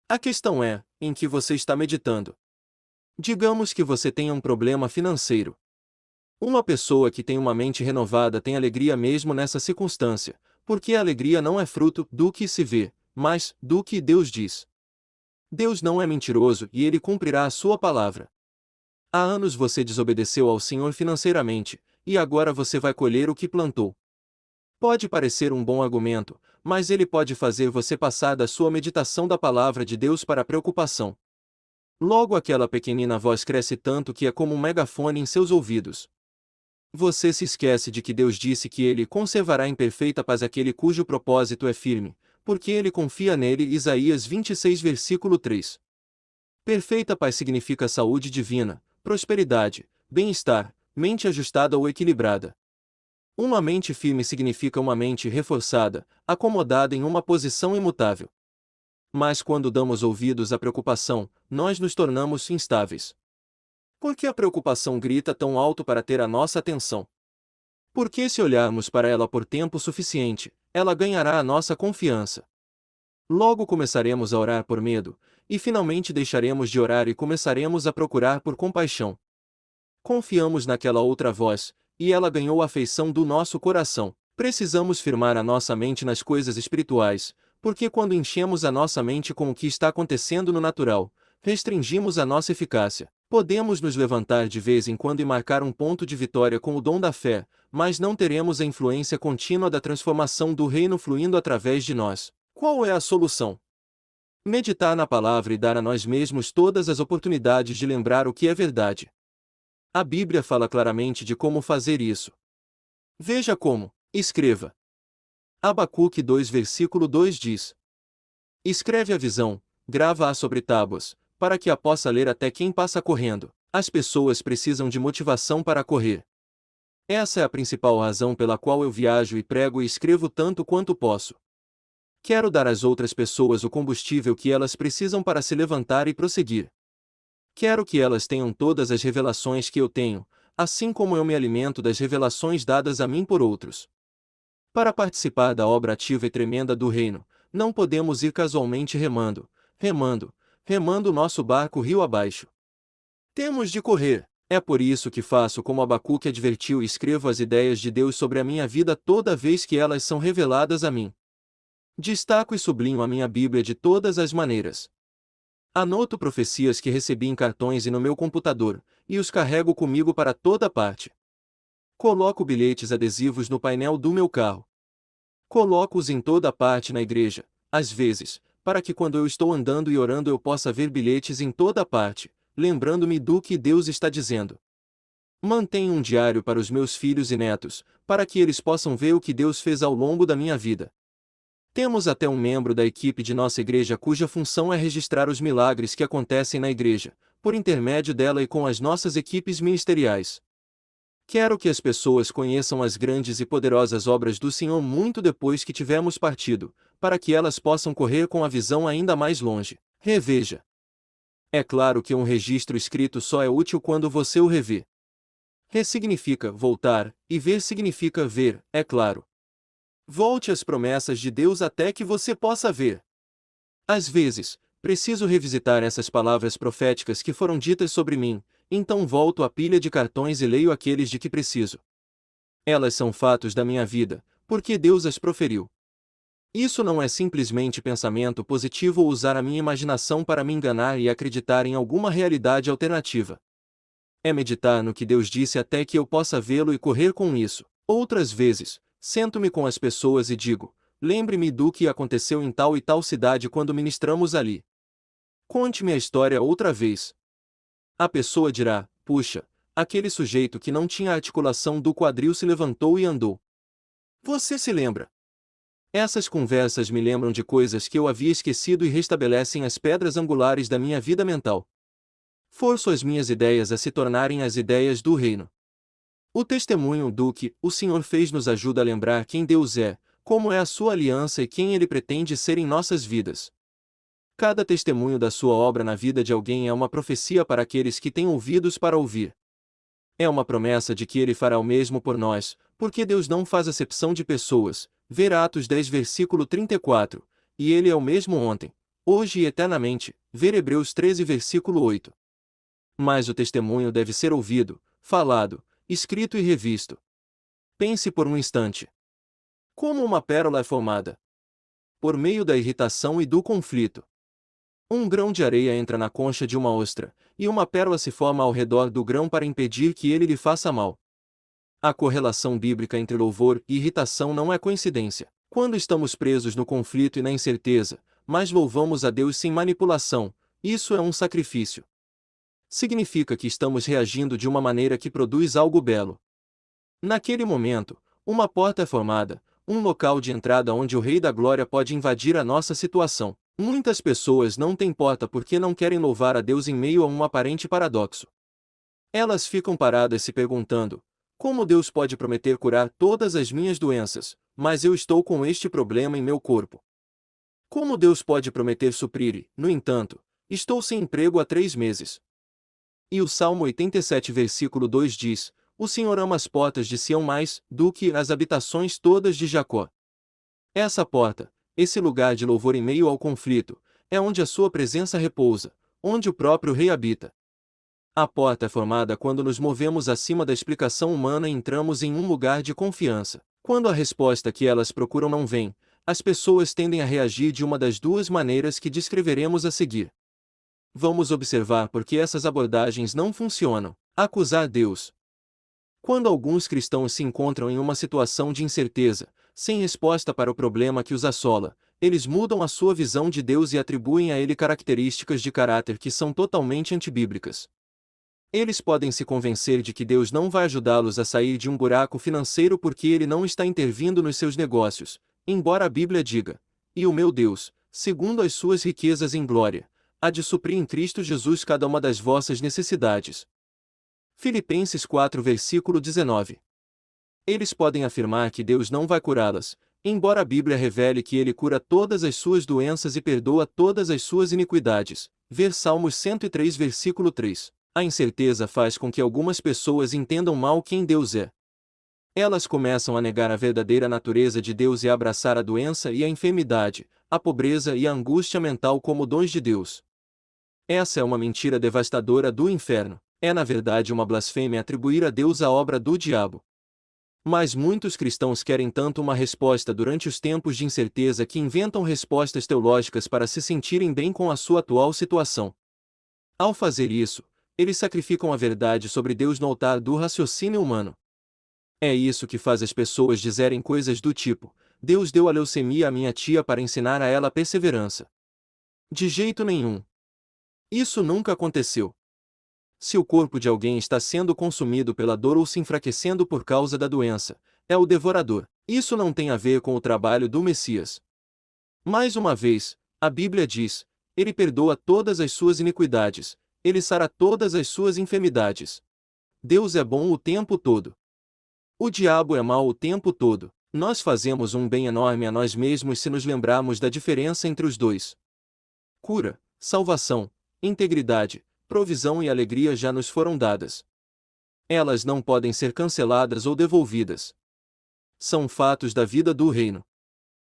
A questão é, em que você está meditando? Digamos que você tenha um problema financeiro. Uma pessoa que tem uma mente renovada tem alegria mesmo nessa circunstância, porque a alegria não é fruto do que se vê, mas do que Deus diz. Deus não é mentiroso e Ele cumprirá a sua palavra. Há anos você desobedeceu ao Senhor financeiramente, e agora você vai colher o que plantou. Pode parecer um bom argumento, mas ele pode fazer você passar da sua meditação da palavra de Deus para a preocupação. Logo aquela pequenina voz cresce tanto que é como um megafone em seus ouvidos. Você se esquece de que Deus disse que Ele conservará em perfeita paz aquele cujo propósito é firme, porque ele confia nele. Isaías 26 versículo 3. Perfeita paz significa saúde divina, prosperidade, bem-estar, mente ajustada ou equilibrada. Uma mente firme significa uma mente reforçada, acomodada em uma posição imutável. Mas quando damos ouvidos à preocupação, nós nos tornamos instáveis. Por que a preocupação grita tão alto para ter a nossa atenção? Porque se olharmos para ela por tempo suficiente, ela ganhará a nossa confiança. Logo começaremos a orar por medo, e finalmente deixaremos de orar e começaremos a procurar por compaixão. Confiamos naquela outra voz, e ela ganhou a afeição do nosso coração. Precisamos firmar a nossa mente nas coisas espirituais, porque quando enchemos a nossa mente com o que está acontecendo no natural, restringimos a nossa eficácia. Podemos nos levantar de vez em quando e marcar um ponto de vitória com o dom da fé, mas não teremos a influência contínua da transformação do reino fluindo através de nós. Qual é a solução? Meditar na palavra e dar a nós mesmos todas as oportunidades de lembrar o que é verdade. A Bíblia fala claramente de como fazer isso. Veja como. Escreva. Abacuque 2 versículo 2 diz: escreve a visão, grava-a sobre tábuas, para que a possa ler até quem passa correndo. As pessoas precisam de motivação para correr. Essa é a principal razão pela qual eu viajo e prego e escrevo tanto quanto posso. Quero dar às outras pessoas o combustível que elas precisam para se levantar e prosseguir. Quero que elas tenham todas as revelações que eu tenho, assim como eu me alimento das revelações dadas a mim por outros. Para participar da obra ativa e tremenda do reino, não podemos ir casualmente remando nosso barco rio abaixo. Temos de correr. É por isso que faço como Abacuque advertiu e escrevo as ideias de Deus sobre a minha vida toda vez que elas são reveladas a mim. Destaco e sublinho a minha Bíblia de todas as maneiras. Anoto profecias que recebi em cartões e no meu computador, e os carrego comigo para toda parte. Coloco bilhetes adesivos no painel do meu carro. Coloco-os em toda parte na igreja, às vezes, para que quando eu estou andando e orando eu possa ver bilhetes em toda parte, lembrando-me do que Deus está dizendo. Mantenho um diário para os meus filhos e netos, para que eles possam ver o que Deus fez ao longo da minha vida. Temos até um membro da equipe de nossa igreja cuja função é registrar os milagres que acontecem na igreja, por intermédio dela e com as nossas equipes ministeriais. Quero que as pessoas conheçam as grandes e poderosas obras do Senhor muito depois que tivermos partido, para que elas possam correr com a visão ainda mais longe. Reveja. É claro que um registro escrito só é útil quando você o revê. Re significa voltar, e ver significa ver, é claro. Volte às promessas de Deus até que você possa ver. Às vezes, preciso revisitar essas palavras proféticas que foram ditas sobre mim, então volto à pilha de cartões e leio aqueles de que preciso. Elas são fatos da minha vida, porque Deus as proferiu. Isso não é simplesmente pensamento positivo ou usar a minha imaginação para me enganar e acreditar em alguma realidade alternativa. É meditar no que Deus disse até que eu possa vê-lo e correr com isso. Outras vezes, sento-me com as pessoas e digo: lembre-me do que aconteceu em tal e tal cidade quando ministramos ali. Conte-me a história outra vez. A pessoa dirá: puxa, aquele sujeito que não tinha articulação do quadril se levantou e andou. Você se lembra? Essas conversas me lembram de coisas que eu havia esquecido e restabelecem as pedras angulares da minha vida mental. Forço as minhas ideias a se tornarem as ideias do reino. O testemunho do que o Senhor fez nos ajuda a lembrar quem Deus é, como é a sua aliança e quem Ele pretende ser em nossas vidas. Cada testemunho da sua obra na vida de alguém é uma profecia para aqueles que têm ouvidos para ouvir. É uma promessa de que Ele fará o mesmo por nós, porque Deus não faz acepção de pessoas. Ver Atos 10 versículo 34, e Ele é o mesmo ontem, hoje e eternamente. Ver Hebreus 13 versículo 8. Mas o testemunho deve ser ouvido, falado, escrito e revisto. Pense por um instante. Como uma pérola é formada? Por meio da irritação e do conflito. Um grão de areia entra na concha de uma ostra, e uma pérola se forma ao redor do grão para impedir que ele lhe faça mal. A correlação bíblica entre louvor e irritação não é coincidência. Quando estamos presos no conflito e na incerteza, mas louvamos a Deus sem manipulação, isso é um sacrifício. Significa que estamos reagindo de uma maneira que produz algo belo. Naquele momento, uma porta é formada, um local de entrada onde o Rei da Glória pode invadir a nossa situação. Muitas pessoas não têm porta porque não querem louvar a Deus em meio a um aparente paradoxo. Elas ficam paradas se perguntando: como Deus pode prometer curar todas as minhas doenças, mas eu estou com este problema em meu corpo? Como Deus pode prometer suprir e, no entanto, estou sem emprego há 3 meses? E o Salmo 87 versículo 2 diz: o Senhor ama as portas de Sião mais do que as habitações todas de Jacó. Essa porta, esse lugar de louvor em meio ao conflito, é onde a sua presença repousa, onde o próprio Rei habita. A porta é formada quando nos movemos acima da explicação humana e entramos em um lugar de confiança. Quando a resposta que elas procuram não vem, as pessoas tendem a reagir de uma das duas maneiras que descreveremos a seguir. Vamos observar por que essas abordagens não funcionam. Acusar Deus. Quando alguns cristãos se encontram em uma situação de incerteza, sem resposta para o problema que os assola, eles mudam a sua visão de Deus e atribuem a ele características de caráter que são totalmente antibíblicas. Eles podem se convencer de que Deus não vai ajudá-los a sair de um buraco financeiro porque Ele não está intervindo nos seus negócios, embora a Bíblia diga: e o meu Deus, segundo as suas riquezas em glória, há de suprir em Cristo Jesus cada uma das vossas necessidades. Filipenses 4 versículo 19. Eles podem afirmar que Deus não vai curá-las, embora a Bíblia revele que Ele cura todas as suas doenças e perdoa todas as suas iniquidades. Ver Salmos 103 versículo 3. A incerteza faz com que algumas pessoas entendam mal quem Deus é. Elas começam a negar a verdadeira natureza de Deus e a abraçar a doença e a enfermidade, a pobreza e a angústia mental como dons de Deus. Essa é uma mentira devastadora do inferno. É na verdade uma blasfêmia atribuir a Deus a obra do diabo. Mas muitos cristãos querem tanto uma resposta durante os tempos de incerteza que inventam respostas teológicas para se sentirem bem com a sua atual situação. Ao fazer isso, eles sacrificam a verdade sobre Deus no altar do raciocínio humano. É isso que faz as pessoas dizerem coisas do tipo: Deus deu a leucemia à minha tia para ensinar a ela a perseverança. De jeito nenhum. Isso nunca aconteceu. Se o corpo de alguém está sendo consumido pela dor ou se enfraquecendo por causa da doença, é o devorador. Isso não tem a ver com o trabalho do Messias. Mais uma vez, a Bíblia diz: Ele perdoa todas as suas iniquidades, Ele sara todas as suas enfermidades. Deus é bom o tempo todo. O diabo é mau o tempo todo. Nós fazemos um bem enorme a nós mesmos se nos lembrarmos da diferença entre os dois. Cura, salvação, integridade, provisão e alegria já nos foram dadas. Elas não podem ser canceladas ou devolvidas. São fatos da vida do reino.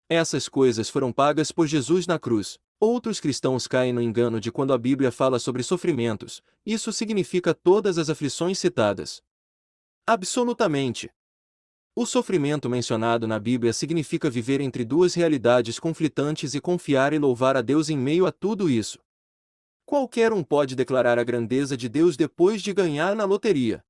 Essas coisas foram pagas por Jesus na cruz. Outros cristãos caem no engano de quando a Bíblia fala sobre sofrimentos, isso significa todas as aflições citadas. Absolutamente. O sofrimento mencionado na Bíblia significa viver entre duas realidades conflitantes e confiar e louvar a Deus em meio a tudo isso. Qualquer um pode declarar a grandeza de Deus depois de ganhar na loteria.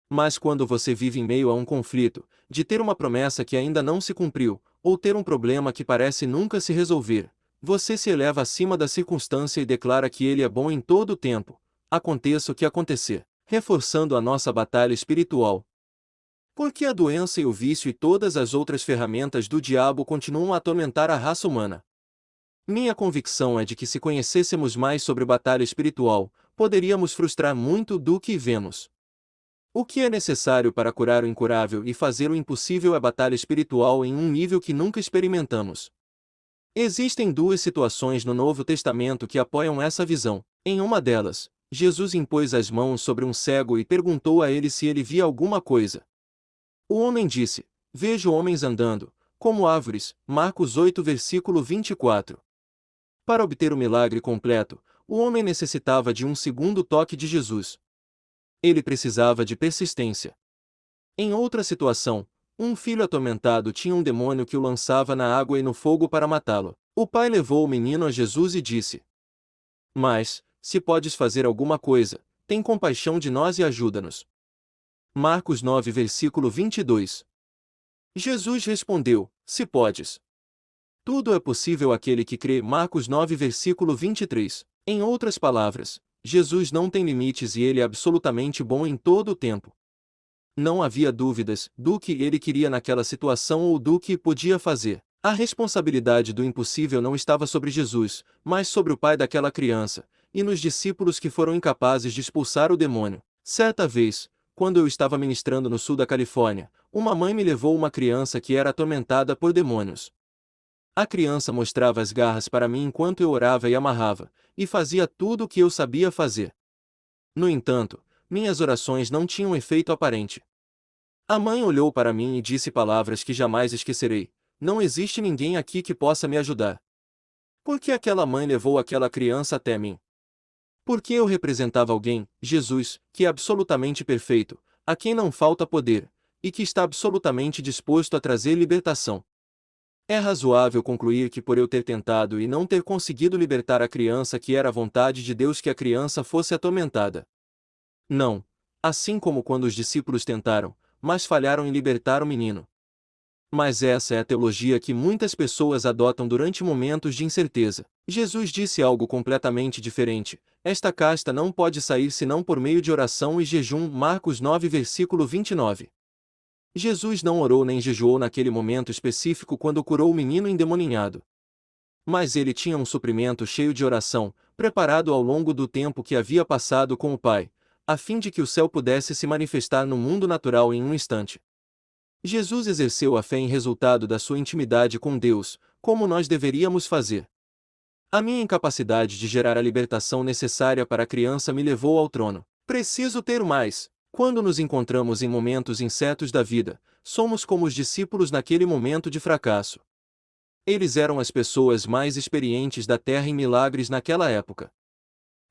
Mas quando você vive em meio a um conflito, de ter uma promessa que ainda não se cumpriu, ou ter um problema que parece nunca se resolver, você se eleva acima da circunstância e declara que Ele é bom em todo o tempo, aconteça o que acontecer, reforçando a nossa batalha espiritual. Porque a doença e o vício e todas as outras ferramentas do diabo continuam a atormentar a raça humana. Minha convicção é de que se conhecêssemos mais sobre batalha espiritual, poderíamos frustrar muito do que vemos. O que é necessário para curar o incurável e fazer o impossível é batalha espiritual em um nível que nunca experimentamos. Existem duas situações no Novo Testamento que apoiam essa visão. Em uma delas, Jesus impôs as mãos sobre um cego e perguntou a ele se ele via alguma coisa. O homem disse: "Vejo homens andando, como árvores." Marcos 8, versículo 24. Para obter o milagre completo, o homem necessitava de um segundo toque de Jesus. Ele precisava de persistência. Em outra situação, um filho atormentado tinha um demônio que o lançava na água e no fogo para matá-lo. O pai levou o menino a Jesus e disse: "Mas, se podes fazer alguma coisa, tem compaixão de nós e ajuda-nos." Marcos 9, versículo 22. Jesus respondeu: "Se podes. Tudo é possível àquele que crê." Marcos 9, versículo 23. Em outras palavras, Jesus não tem limites e ele é absolutamente bom em todo o tempo. Não havia dúvidas do que ele queria naquela situação ou do que podia fazer. A responsabilidade do impossível não estava sobre Jesus, mas sobre o pai daquela criança, e nos discípulos que foram incapazes de expulsar o demônio. Certa vez, quando eu estava ministrando no sul da Califórnia, uma mãe me levou uma criança que era atormentada por demônios. A criança mostrava as garras para mim enquanto eu orava e amarrava, e fazia tudo o que eu sabia fazer. No entanto, minhas orações não tinham efeito aparente. A mãe olhou para mim e disse palavras que jamais esquecerei: "Não existe ninguém aqui que possa me ajudar." Por que aquela mãe levou aquela criança até mim? Porque eu representava alguém, Jesus, que é absolutamente perfeito, a quem não falta poder, e que está absolutamente disposto a trazer libertação. É razoável concluir que por eu ter tentado e não ter conseguido libertar a criança que era a vontade de Deus que a criança fosse atormentada. Não. Assim como quando os discípulos tentaram, mas falharam em libertar o menino. Mas essa é a teologia que muitas pessoas adotam durante momentos de incerteza. Jesus disse algo completamente diferente: "Esta casta não pode sair senão por meio de oração e jejum." Marcos 9, versículo 29. Jesus não orou nem jejuou naquele momento específico quando curou o menino endemoninhado. Mas ele tinha um suprimento cheio de oração, preparado ao longo do tempo que havia passado com o Pai, a fim de que o céu pudesse se manifestar no mundo natural em um instante. Jesus exerceu a fé em resultado da sua intimidade com Deus, como nós deveríamos fazer. A minha incapacidade de gerar a libertação necessária para a criança me levou ao trono. Preciso ter mais. Quando nos encontramos em momentos incertos da vida, somos como os discípulos naquele momento de fracasso. Eles eram as pessoas mais experientes da terra em milagres naquela época.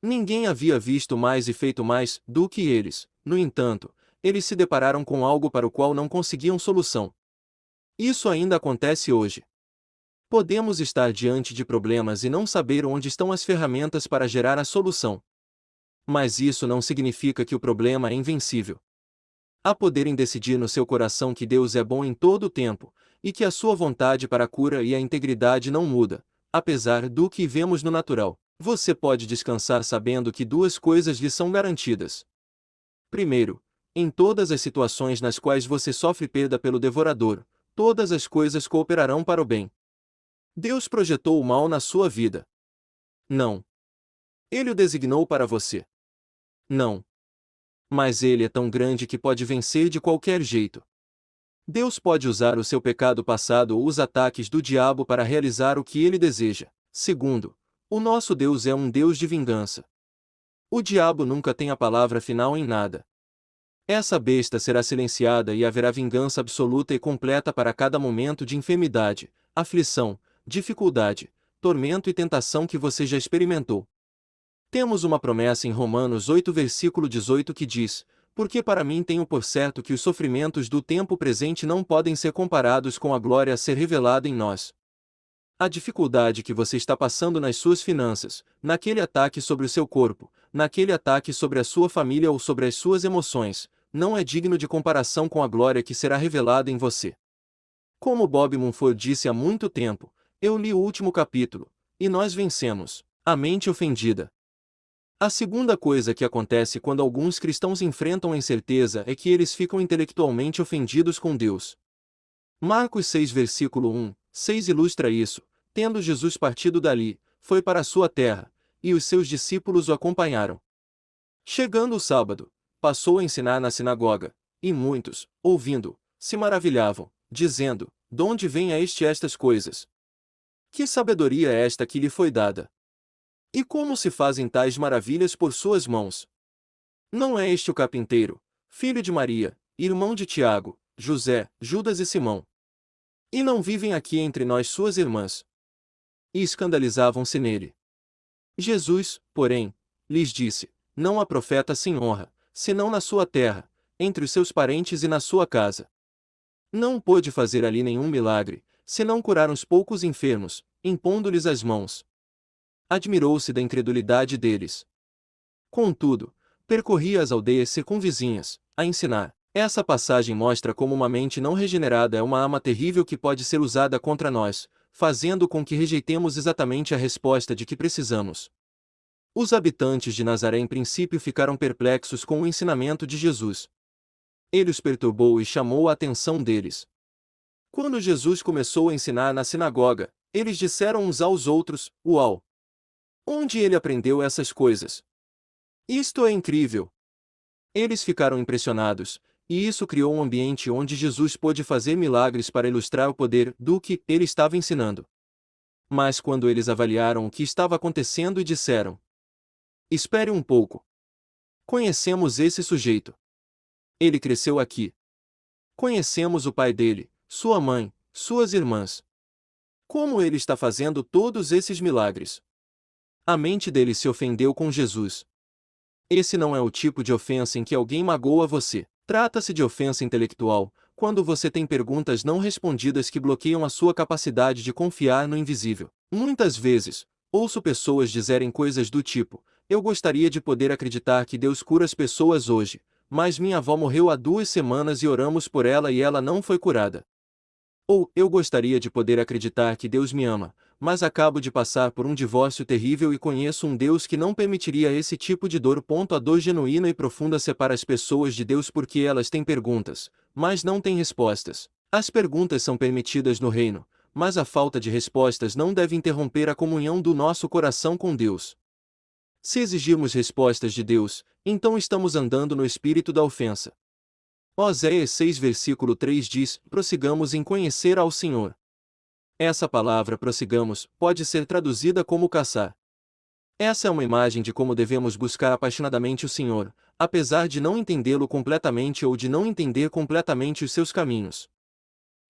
Ninguém havia visto mais e feito mais do que eles. No entanto, eles se depararam com algo para o qual não conseguiam solução. Isso ainda acontece hoje. Podemos estar diante de problemas e não saber onde estão as ferramentas para gerar a solução. Mas isso não significa que o problema é invencível. Há poder em decidir no seu coração que Deus é bom em todo o tempo, e que a sua vontade para a cura e a integridade não muda, apesar do que vemos no natural. Você pode descansar sabendo que duas coisas lhe são garantidas. Primeiro, em todas as situações nas quais você sofre perda pelo devorador, todas as coisas cooperarão para o bem. Deus projetou o mal na sua vida? Não. Ele o designou para você? Não. Mas ele é tão grande que pode vencer de qualquer jeito. Deus pode usar o seu pecado passado ou os ataques do diabo para realizar o que ele deseja. Segundo, o nosso Deus é um Deus de vingança. O diabo nunca tem a palavra final em nada. Essa besta será silenciada e haverá vingança absoluta e completa para cada momento de enfermidade, aflição, dificuldade, tormento e tentação que você já experimentou. Temos uma promessa em Romanos 8 versículo 18 que diz: porque para mim tenho por certo que os sofrimentos do tempo presente não podem ser comparados com a glória a ser revelada em nós. A dificuldade que você está passando nas suas finanças, naquele ataque sobre o seu corpo, naquele ataque sobre a sua família ou sobre as suas emoções, não é digno de comparação com a glória que será revelada em você. Como Bob Mumford disse há muito tempo, eu li o último capítulo, e nós vencemos a mente ofendida. A segunda coisa que acontece quando alguns cristãos enfrentam a incerteza é que eles ficam intelectualmente ofendidos com Deus. Marcos 6 versículo 1, 6 ilustra isso. Tendo Jesus partido dali, foi para a sua terra, e os seus discípulos o acompanharam. Chegando o sábado, passou a ensinar na sinagoga, e muitos, ouvindo, se maravilhavam, dizendo: de onde vêm a estas coisas? Que sabedoria é esta que lhe foi dada? E como se fazem tais maravilhas por suas mãos? Não é este o carpinteiro, filho de Maria, irmão de Tiago, José, Judas e Simão? E não vivem aqui entre nós suas irmãs? E escandalizavam-se nele. Jesus, porém, lhes disse: não há profeta sem honra, senão na sua terra, entre os seus parentes e na sua casa. Não pôde fazer ali nenhum milagre, senão curar uns poucos enfermos, impondo-lhes as mãos. Admirou-se da incredulidade deles. Contudo, percorria as aldeias circunvizinhas, a ensinar. Essa passagem mostra como uma mente não regenerada é uma arma terrível que pode ser usada contra nós, fazendo com que rejeitemos exatamente a resposta de que precisamos. Os habitantes de Nazaré em princípio ficaram perplexos com o ensinamento de Jesus. Ele os perturbou e chamou a atenção deles. Quando Jesus começou a ensinar na sinagoga, eles disseram uns aos outros: uau! Onde ele aprendeu essas coisas? Isto é incrível! Eles ficaram impressionados, e isso criou um ambiente onde Jesus pôde fazer milagres para ilustrar o poder do que ele estava ensinando. Mas quando eles avaliaram o que estava acontecendo e disseram: espere um pouco. Conhecemos esse sujeito. Ele cresceu aqui. Conhecemos o pai dele, sua mãe, suas irmãs. Como ele está fazendo todos esses milagres? A mente dele se ofendeu com Jesus. Esse não é o tipo de ofensa em que alguém magoa você. Trata-se de ofensa intelectual, quando você tem perguntas não respondidas que bloqueiam a sua capacidade de confiar no invisível. Muitas vezes, ouço pessoas dizerem coisas do tipo: eu gostaria de poder acreditar que Deus cura as pessoas hoje, mas minha avó morreu há 2 semanas e oramos por ela e ela não foi curada. Ou, eu gostaria de poder acreditar que Deus me ama, mas acabo de passar por um divórcio terrível e conheço um Deus que não permitiria esse tipo de dor. A dor genuína e profunda separa as pessoas de Deus porque elas têm perguntas, mas não têm respostas. As perguntas são permitidas no reino, mas a falta de respostas não deve interromper a comunhão do nosso coração com Deus. Se exigirmos respostas de Deus, então estamos andando no espírito da ofensa. Oséias 6 versículo 3 diz: prossigamos em conhecer ao Senhor. Essa palavra prossigamos pode ser traduzida como caçar. Essa é uma imagem de como devemos buscar apaixonadamente o Senhor, apesar de não entendê-lo completamente ou de não entender completamente os seus caminhos.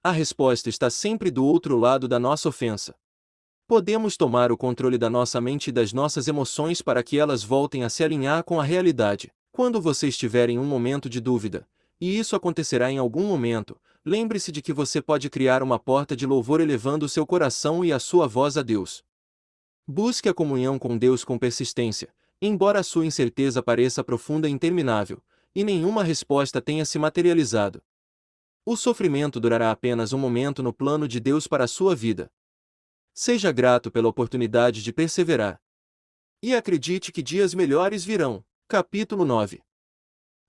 A resposta está sempre do outro lado da nossa ofensa. Podemos tomar o controle da nossa mente e das nossas emoções para que elas voltem a se alinhar com a realidade. Quando você estiver em um momento de dúvida, e isso acontecerá em algum momento, lembre-se de que você pode criar uma porta de louvor elevando o seu coração e a sua voz a Deus. Busque a comunhão com Deus com persistência, embora a sua incerteza pareça profunda e interminável, e nenhuma resposta tenha se materializado. O sofrimento durará apenas um momento no plano de Deus para a sua vida. Seja grato pela oportunidade de perseverar. E acredite que dias melhores virão. Capítulo 9.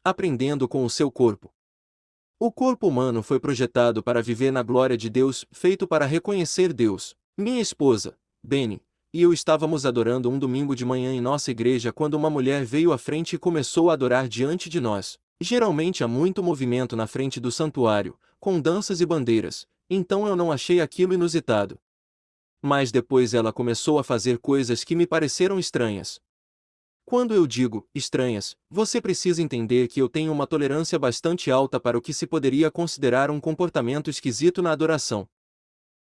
Aprendendo com o seu corpo. O corpo humano foi projetado para viver na glória de Deus, feito para reconhecer Deus. Minha esposa, Benny, e eu estávamos adorando um domingo de manhã em nossa igreja quando uma mulher veio à frente e começou a adorar diante de nós. Geralmente há muito movimento na frente do santuário, com danças e bandeiras, então eu não achei aquilo inusitado. Mas depois ela começou a fazer coisas que me pareceram estranhas. Quando eu digo estranhas, você precisa entender que eu tenho uma tolerância bastante alta para o que se poderia considerar um comportamento esquisito na adoração.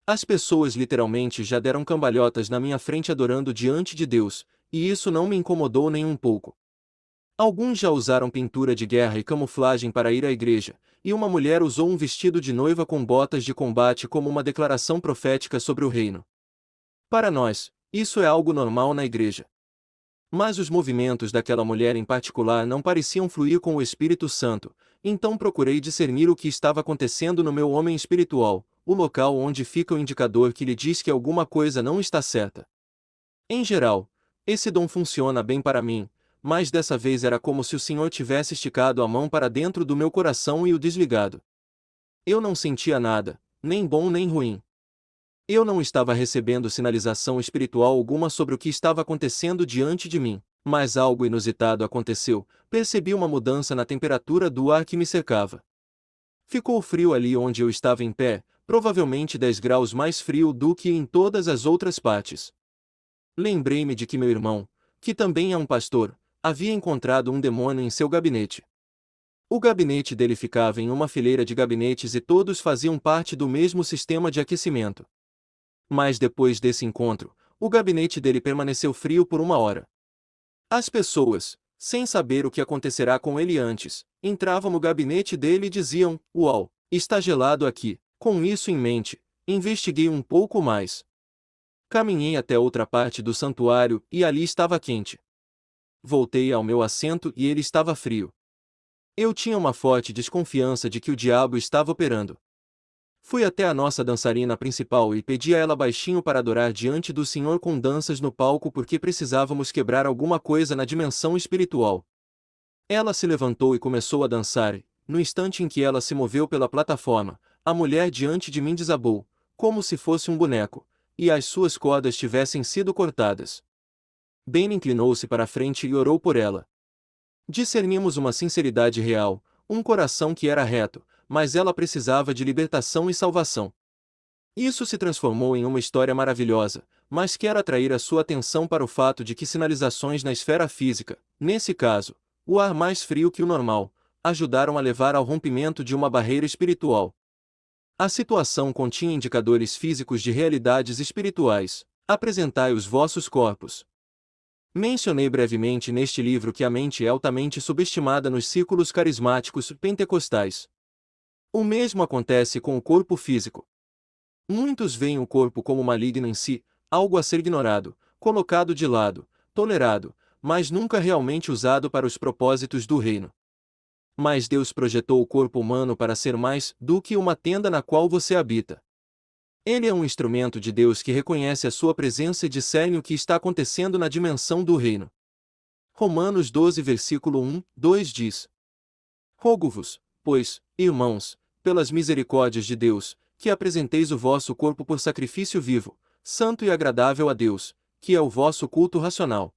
As pessoas literalmente já deram cambalhotas na minha frente adorando diante de Deus, e isso não me incomodou nem um pouco. Alguns já usaram pintura de guerra e camuflagem para ir à igreja, e uma mulher usou um vestido de noiva com botas de combate como uma declaração profética sobre o reino. Para nós, isso é algo normal na igreja. Mas os movimentos daquela mulher em particular não pareciam fluir com o Espírito Santo, então procurei discernir o que estava acontecendo no meu homem espiritual, o local onde fica o indicador que lhe diz que alguma coisa não está certa. Em geral, esse dom funciona bem para mim, mas dessa vez era como se o Senhor tivesse esticado a mão para dentro do meu coração e o desligado. Eu não sentia nada, nem bom nem ruim. Eu não estava recebendo sinalização espiritual alguma sobre o que estava acontecendo diante de mim, mas algo inusitado aconteceu. Percebi uma mudança na temperatura do ar que me cercava. Ficou frio ali onde eu estava em pé, provavelmente 10 graus mais frio do que em todas as outras partes. Lembrei-me de que meu irmão, que também é um pastor, havia encontrado um demônio em seu gabinete. O gabinete dele ficava em uma fileira de gabinetes e todos faziam parte do mesmo sistema de aquecimento. Mas depois desse encontro, o gabinete dele permaneceu frio por 1 hora. As pessoas, sem saber o que acontecerá com ele antes, entravam no gabinete dele e diziam: "Uau, está gelado aqui." Com isso em mente, investiguei um pouco mais. Caminhei até outra parte do santuário e ali estava quente. Voltei ao meu assento e ele estava frio. Eu tinha uma forte desconfiança de que o diabo estava operando. Fui até a nossa dançarina principal e pedi a ela baixinho para adorar diante do Senhor com danças no palco porque precisávamos quebrar alguma coisa na dimensão espiritual. Ela se levantou e começou a dançar e, no instante em que ela se moveu pela plataforma, a mulher diante de mim desabou, como se fosse um boneco, e as suas cordas tivessem sido cortadas. Ben inclinou-se para a frente e orou por ela. Discernimos uma sinceridade real, um coração que era reto, mas ela precisava de libertação e salvação. Isso se transformou em uma história maravilhosa, mas quero atrair a sua atenção para o fato de que sinalizações na esfera física, nesse caso, o ar mais frio que o normal, ajudaram a levar ao rompimento de uma barreira espiritual. A situação continha indicadores físicos de realidades espirituais. Apresentai os vossos corpos. Mencionei brevemente neste livro que a mente é altamente subestimada nos círculos carismáticos pentecostais. O mesmo acontece com o corpo físico. Muitos veem o corpo como maligno em si, algo a ser ignorado, colocado de lado, tolerado, mas nunca realmente usado para os propósitos do reino. Mas Deus projetou o corpo humano para ser mais do que uma tenda na qual você habita. Ele é um instrumento de Deus que reconhece a sua presença e discerne o que está acontecendo na dimensão do reino. Romanos 12 versículo 1, 2 diz: Rogo-vos, pois, irmãos, pelas misericórdias de Deus, que apresenteis o vosso corpo por sacrifício vivo, santo e agradável a Deus, que é o vosso culto racional.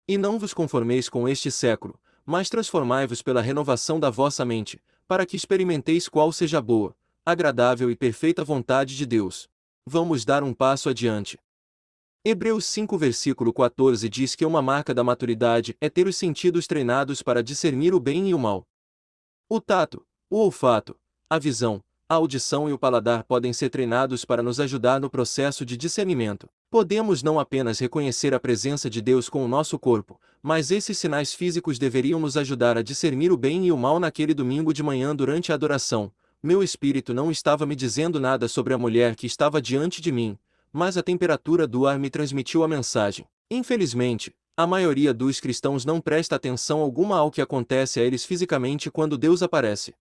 E não vos conformeis com este século, mas transformai-vos pela renovação da vossa mente, para que experimenteis qual seja a boa, agradável e perfeita vontade de Deus. Vamos dar um passo adiante. Hebreus 5 versículo 14 diz que uma marca da maturidade é ter os sentidos treinados para discernir o bem e o mal. O tato, o olfato, a visão, a audição e o paladar podem ser treinados para nos ajudar no processo de discernimento. Podemos não apenas reconhecer a presença de Deus com o nosso corpo, mas esses sinais físicos deveriam nos ajudar a discernir o bem e o mal. Naquele domingo de manhã durante a adoração, meu espírito não estava me dizendo nada sobre a mulher que estava diante de mim, mas a temperatura do ar me transmitiu a mensagem. Infelizmente, a maioria dos cristãos não presta atenção alguma ao que acontece a eles fisicamente quando Deus aparece.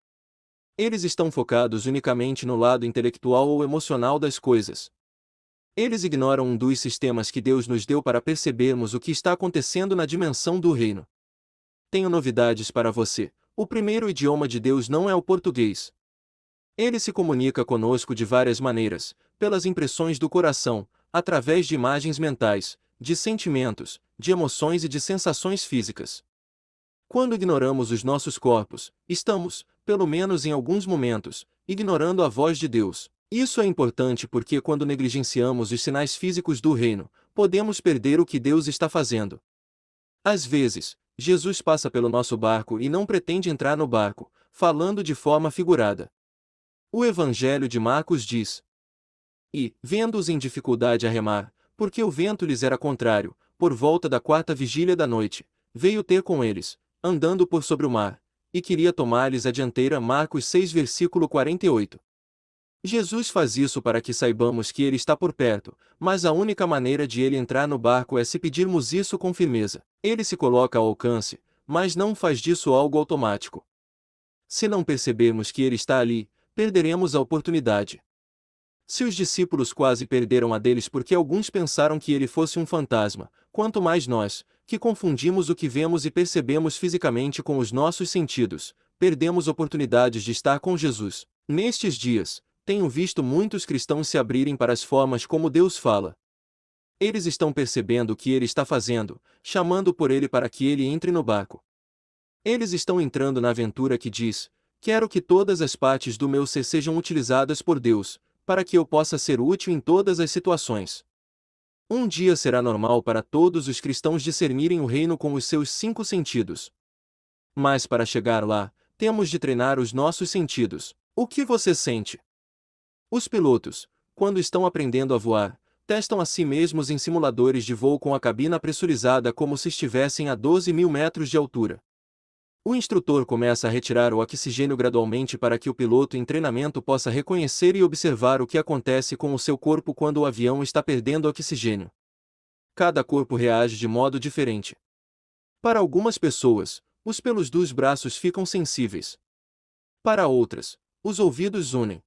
Eles estão focados unicamente no lado intelectual ou emocional das coisas. Eles ignoram um dos sistemas que Deus nos deu para percebermos o que está acontecendo na dimensão do reino. Tenho novidades para você. O primeiro idioma de Deus não é o português. Ele se comunica conosco de várias maneiras, pelas impressões do coração, através de imagens mentais, de sentimentos, de emoções e de sensações físicas. Quando ignoramos os nossos corpos, estamos, pelo menos em alguns momentos, ignorando a voz de Deus. Isso é importante porque quando negligenciamos os sinais físicos do reino, podemos perder o que Deus está fazendo. Às vezes, Jesus passa pelo nosso barco e não pretende entrar no barco, falando de forma figurada. O Evangelho de Marcos diz: E, vendo-os em dificuldade a remar, porque o vento lhes era contrário, por volta da 4ª vigília da noite, veio ter com eles, andando por sobre o mar, e queria tomar-lhes a dianteira. Marcos 6 versículo 48. Jesus faz isso para que saibamos que ele está por perto, mas a única maneira de ele entrar no barco é se pedirmos isso com firmeza. Ele se coloca ao alcance, mas não faz disso algo automático. Se não percebermos que ele está ali, perderemos a oportunidade. Se os discípulos quase perderam a deles porque alguns pensaram que ele fosse um fantasma, quanto mais nós, que confundimos o que vemos e percebemos fisicamente com os nossos sentidos, perdemos oportunidades de estar com Jesus. Nestes dias, tenho visto muitos cristãos se abrirem para as formas como Deus fala. Eles estão percebendo o que ele está fazendo, chamando por ele para que ele entre no barco. Eles estão entrando na aventura que diz: quero que todas as partes do meu ser sejam utilizadas por Deus, para que eu possa ser útil em todas as situações. Um dia será normal para todos os cristãos discernirem o reino com os seus 5 sentidos. Mas para chegar lá, temos de treinar os nossos sentidos. O que você sente? Os pilotos, quando estão aprendendo a voar, testam a si mesmos em simuladores de voo com a cabina pressurizada como se estivessem a 12.000 metros de altura. O instrutor começa a retirar o oxigênio gradualmente para que o piloto em treinamento possa reconhecer e observar o que acontece com o seu corpo quando o avião está perdendo oxigênio. Cada corpo reage de modo diferente. Para algumas pessoas, os pelos dos braços ficam sensíveis. Para outras, os ouvidos unem.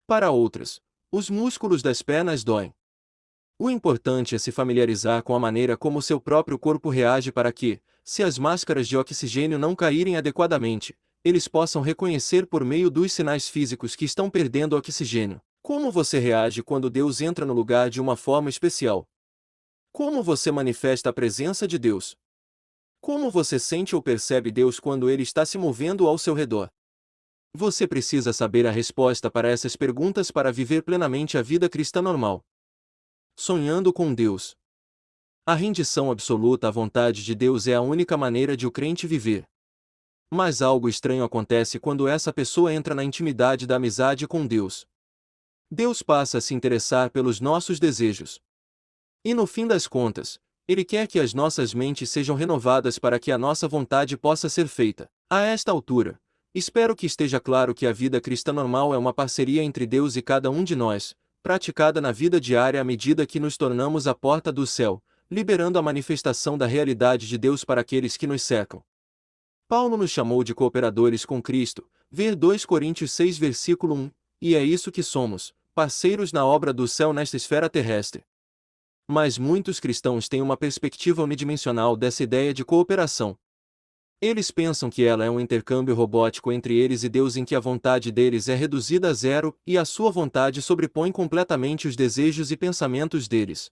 Para outras, os músculos das pernas doem. O importante é se familiarizar com a maneira como seu próprio corpo reage para que, se as máscaras de oxigênio não caírem adequadamente, eles possam reconhecer por meio dos sinais físicos que estão perdendo oxigênio. Como você reage quando Deus entra no lugar de uma forma especial? Como você manifesta a presença de Deus? Como você sente ou percebe Deus quando ele está se movendo ao seu redor? Você precisa saber a resposta para essas perguntas para viver plenamente a vida cristã normal. Sonhando com Deus. A rendição absoluta à vontade de Deus é a única maneira de o crente viver. Mas algo estranho acontece quando essa pessoa entra na intimidade da amizade com Deus. Deus passa a se interessar pelos nossos desejos. E no fim das contas, Ele quer que as nossas mentes sejam renovadas para que a nossa vontade possa ser feita. A esta altura, espero que esteja claro que a vida cristã normal é uma parceria entre Deus e cada um de nós, praticada na vida diária à medida que nos tornamos a porta do céu, liberando a manifestação da realidade de Deus para aqueles que nos cercam. Paulo nos chamou de cooperadores com Cristo, ver 2 Coríntios 6 versículo 1, e é isso que somos, parceiros na obra do céu nesta esfera terrestre. Mas muitos cristãos têm uma perspectiva unidimensional dessa ideia de cooperação. Eles pensam que ela é um intercâmbio robótico entre eles e Deus em que a vontade deles é reduzida a zero e a sua vontade sobrepõe completamente os desejos e pensamentos deles.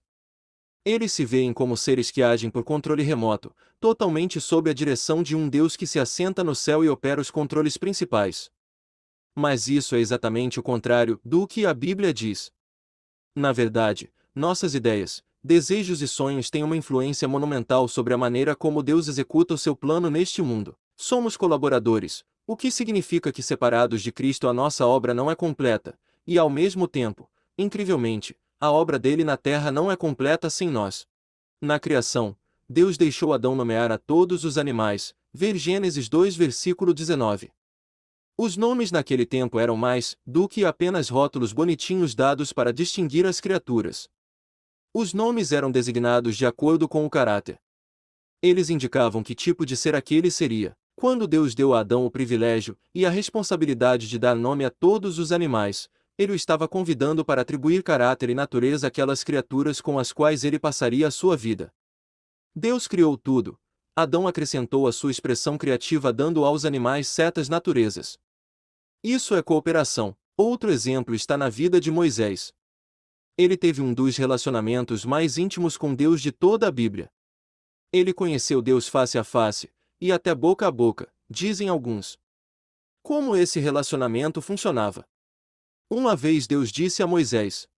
Eles se veem como seres que agem por controle remoto, totalmente sob a direção de um Deus que se assenta no céu e opera os controles principais. Mas isso é exatamente o contrário do que a Bíblia diz. Na verdade, nossas ideias, desejos e sonhos têm uma influência monumental sobre a maneira como Deus executa o seu plano neste mundo. Somos colaboradores, o que significa que separados de Cristo a nossa obra não é completa, e ao mesmo tempo, incrivelmente, a obra dele na terra não é completa sem nós. Na criação, Deus deixou Adão nomear a todos os animais, ver Gênesis 2 versículo 19. Os nomes naquele tempo eram mais do que apenas rótulos bonitinhos dados para distinguir as criaturas. Os nomes eram designados de acordo com o caráter. Eles indicavam que tipo de ser aquele seria. Quando Deus deu a Adão o privilégio e a responsabilidade de dar nome a todos os animais, ele o estava convidando para atribuir caráter e natureza àquelas criaturas com as quais ele passaria a sua vida. Deus criou tudo. Adão acrescentou a sua expressão criativa dando aos animais certas naturezas. Isso é cooperação. Outro exemplo está na vida de Moisés. Ele teve um dos relacionamentos mais íntimos com Deus de toda a Bíblia. Ele conheceu Deus face a face, e até boca a boca, dizem alguns. Como esse relacionamento funcionava? Uma vez Deus disse a Moisés: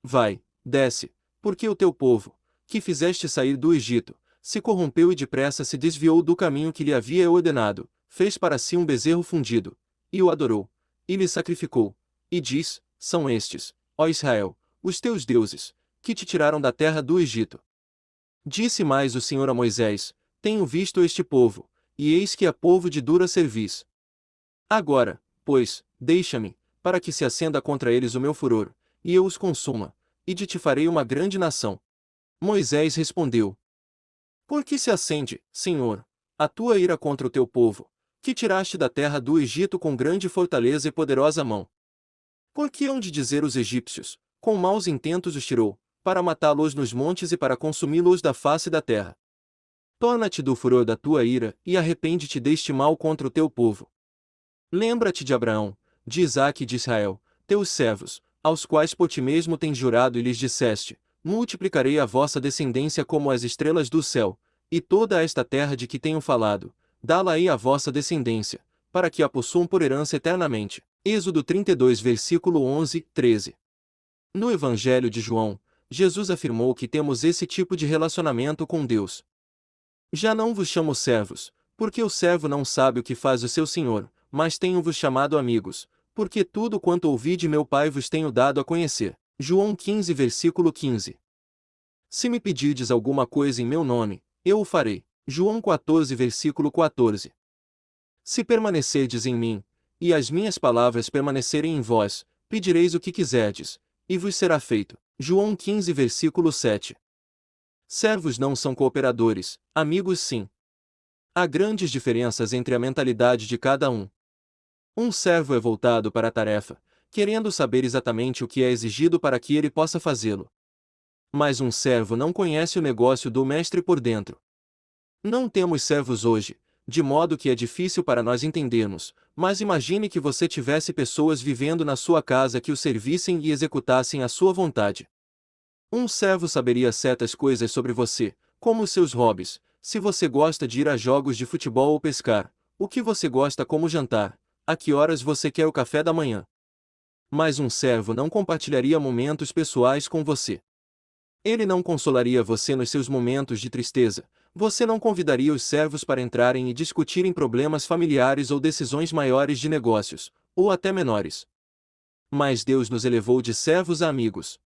Vai, desce, porque o teu povo, que fizeste sair do Egito, se corrompeu e depressa se desviou do caminho que lhe havia ordenado, fez para si um bezerro fundido, e o adorou, e lhe sacrificou, e diz: São estes, ó Israel, os teus deuses, que te tiraram da terra do Egito. Disse mais o Senhor a Moisés: Tenho visto este povo, e eis que é povo de dura cerviz. Agora, pois, deixa-me, para que se acenda contra eles o meu furor, e eu os consuma, e de ti farei uma grande nação. Moisés respondeu: Por que se acende, Senhor, a tua ira contra o teu povo, que tiraste da terra do Egito com grande fortaleza e poderosa mão? Por que hão de dizer os egípcios: Com maus intentos os tirou, para matá-los nos montes e para consumi-los da face da terra? Torna-te do furor da tua ira, e arrepende-te deste mal contra o teu povo. Lembra-te de Abraão, de Isaque e de Israel, teus servos, aos quais por ti mesmo tens jurado e lhes disseste: Multiplicarei a vossa descendência como as estrelas do céu, e toda esta terra de que tenho falado, dá-la-ei à vossa descendência, para que a possuam por herança eternamente. Êxodo 32 versículo 11, 13. No Evangelho de João, Jesus afirmou que temos esse tipo de relacionamento com Deus. Já não vos chamo servos, porque o servo não sabe o que faz o seu senhor, mas tenho-vos chamado amigos, porque tudo quanto ouvi de meu Pai vos tenho dado a conhecer. João 15 versículo 15. Se me pedirdes alguma coisa em meu nome, eu o farei. João 14 versículo 14. Se permanecerdes em mim, e as minhas palavras permanecerem em vós, pedireis o que quiserdes, e vos será feito. João 15 versículo 7. Servos não são cooperadores, amigos sim. Há grandes diferenças entre a mentalidade de cada um. Um servo é voltado para a tarefa, querendo saber exatamente o que é exigido para que ele possa fazê-lo. Mas um servo não conhece o negócio do mestre por dentro. Não temos servos hoje, de modo que é difícil para nós entendermos, mas imagine que você tivesse pessoas vivendo na sua casa que o servissem e executassem a sua vontade. Um servo saberia certas coisas sobre você, como os seus hobbies, se você gosta de ir a jogos de futebol ou pescar, o que você gosta como jantar, a que horas você quer o café da manhã. Mas um servo não compartilharia momentos pessoais com você. Ele não consolaria você nos seus momentos de tristeza, você não convidaria os servos para entrarem e discutirem problemas familiares ou decisões maiores de negócios, ou até menores. Mas Deus nos elevou de servos a amigos.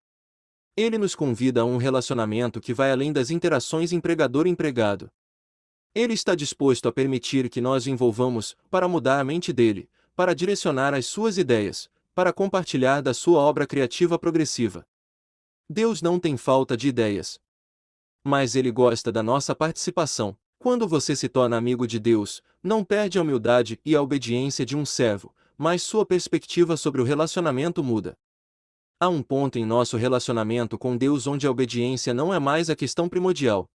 Ele nos convida a um relacionamento que vai além das interações empregador-empregado. Ele está disposto a permitir que nós o envolvamos, para mudar a mente dele, para direcionar as suas ideias, para compartilhar da sua obra criativa progressiva. Deus não tem falta de ideias. Mas Ele gosta da nossa participação. Quando você se torna amigo de Deus, não perde a humildade e a obediência de um servo, mas sua perspectiva sobre o relacionamento muda. Há um ponto em nosso relacionamento com Deus onde a obediência não é mais a questão primordial.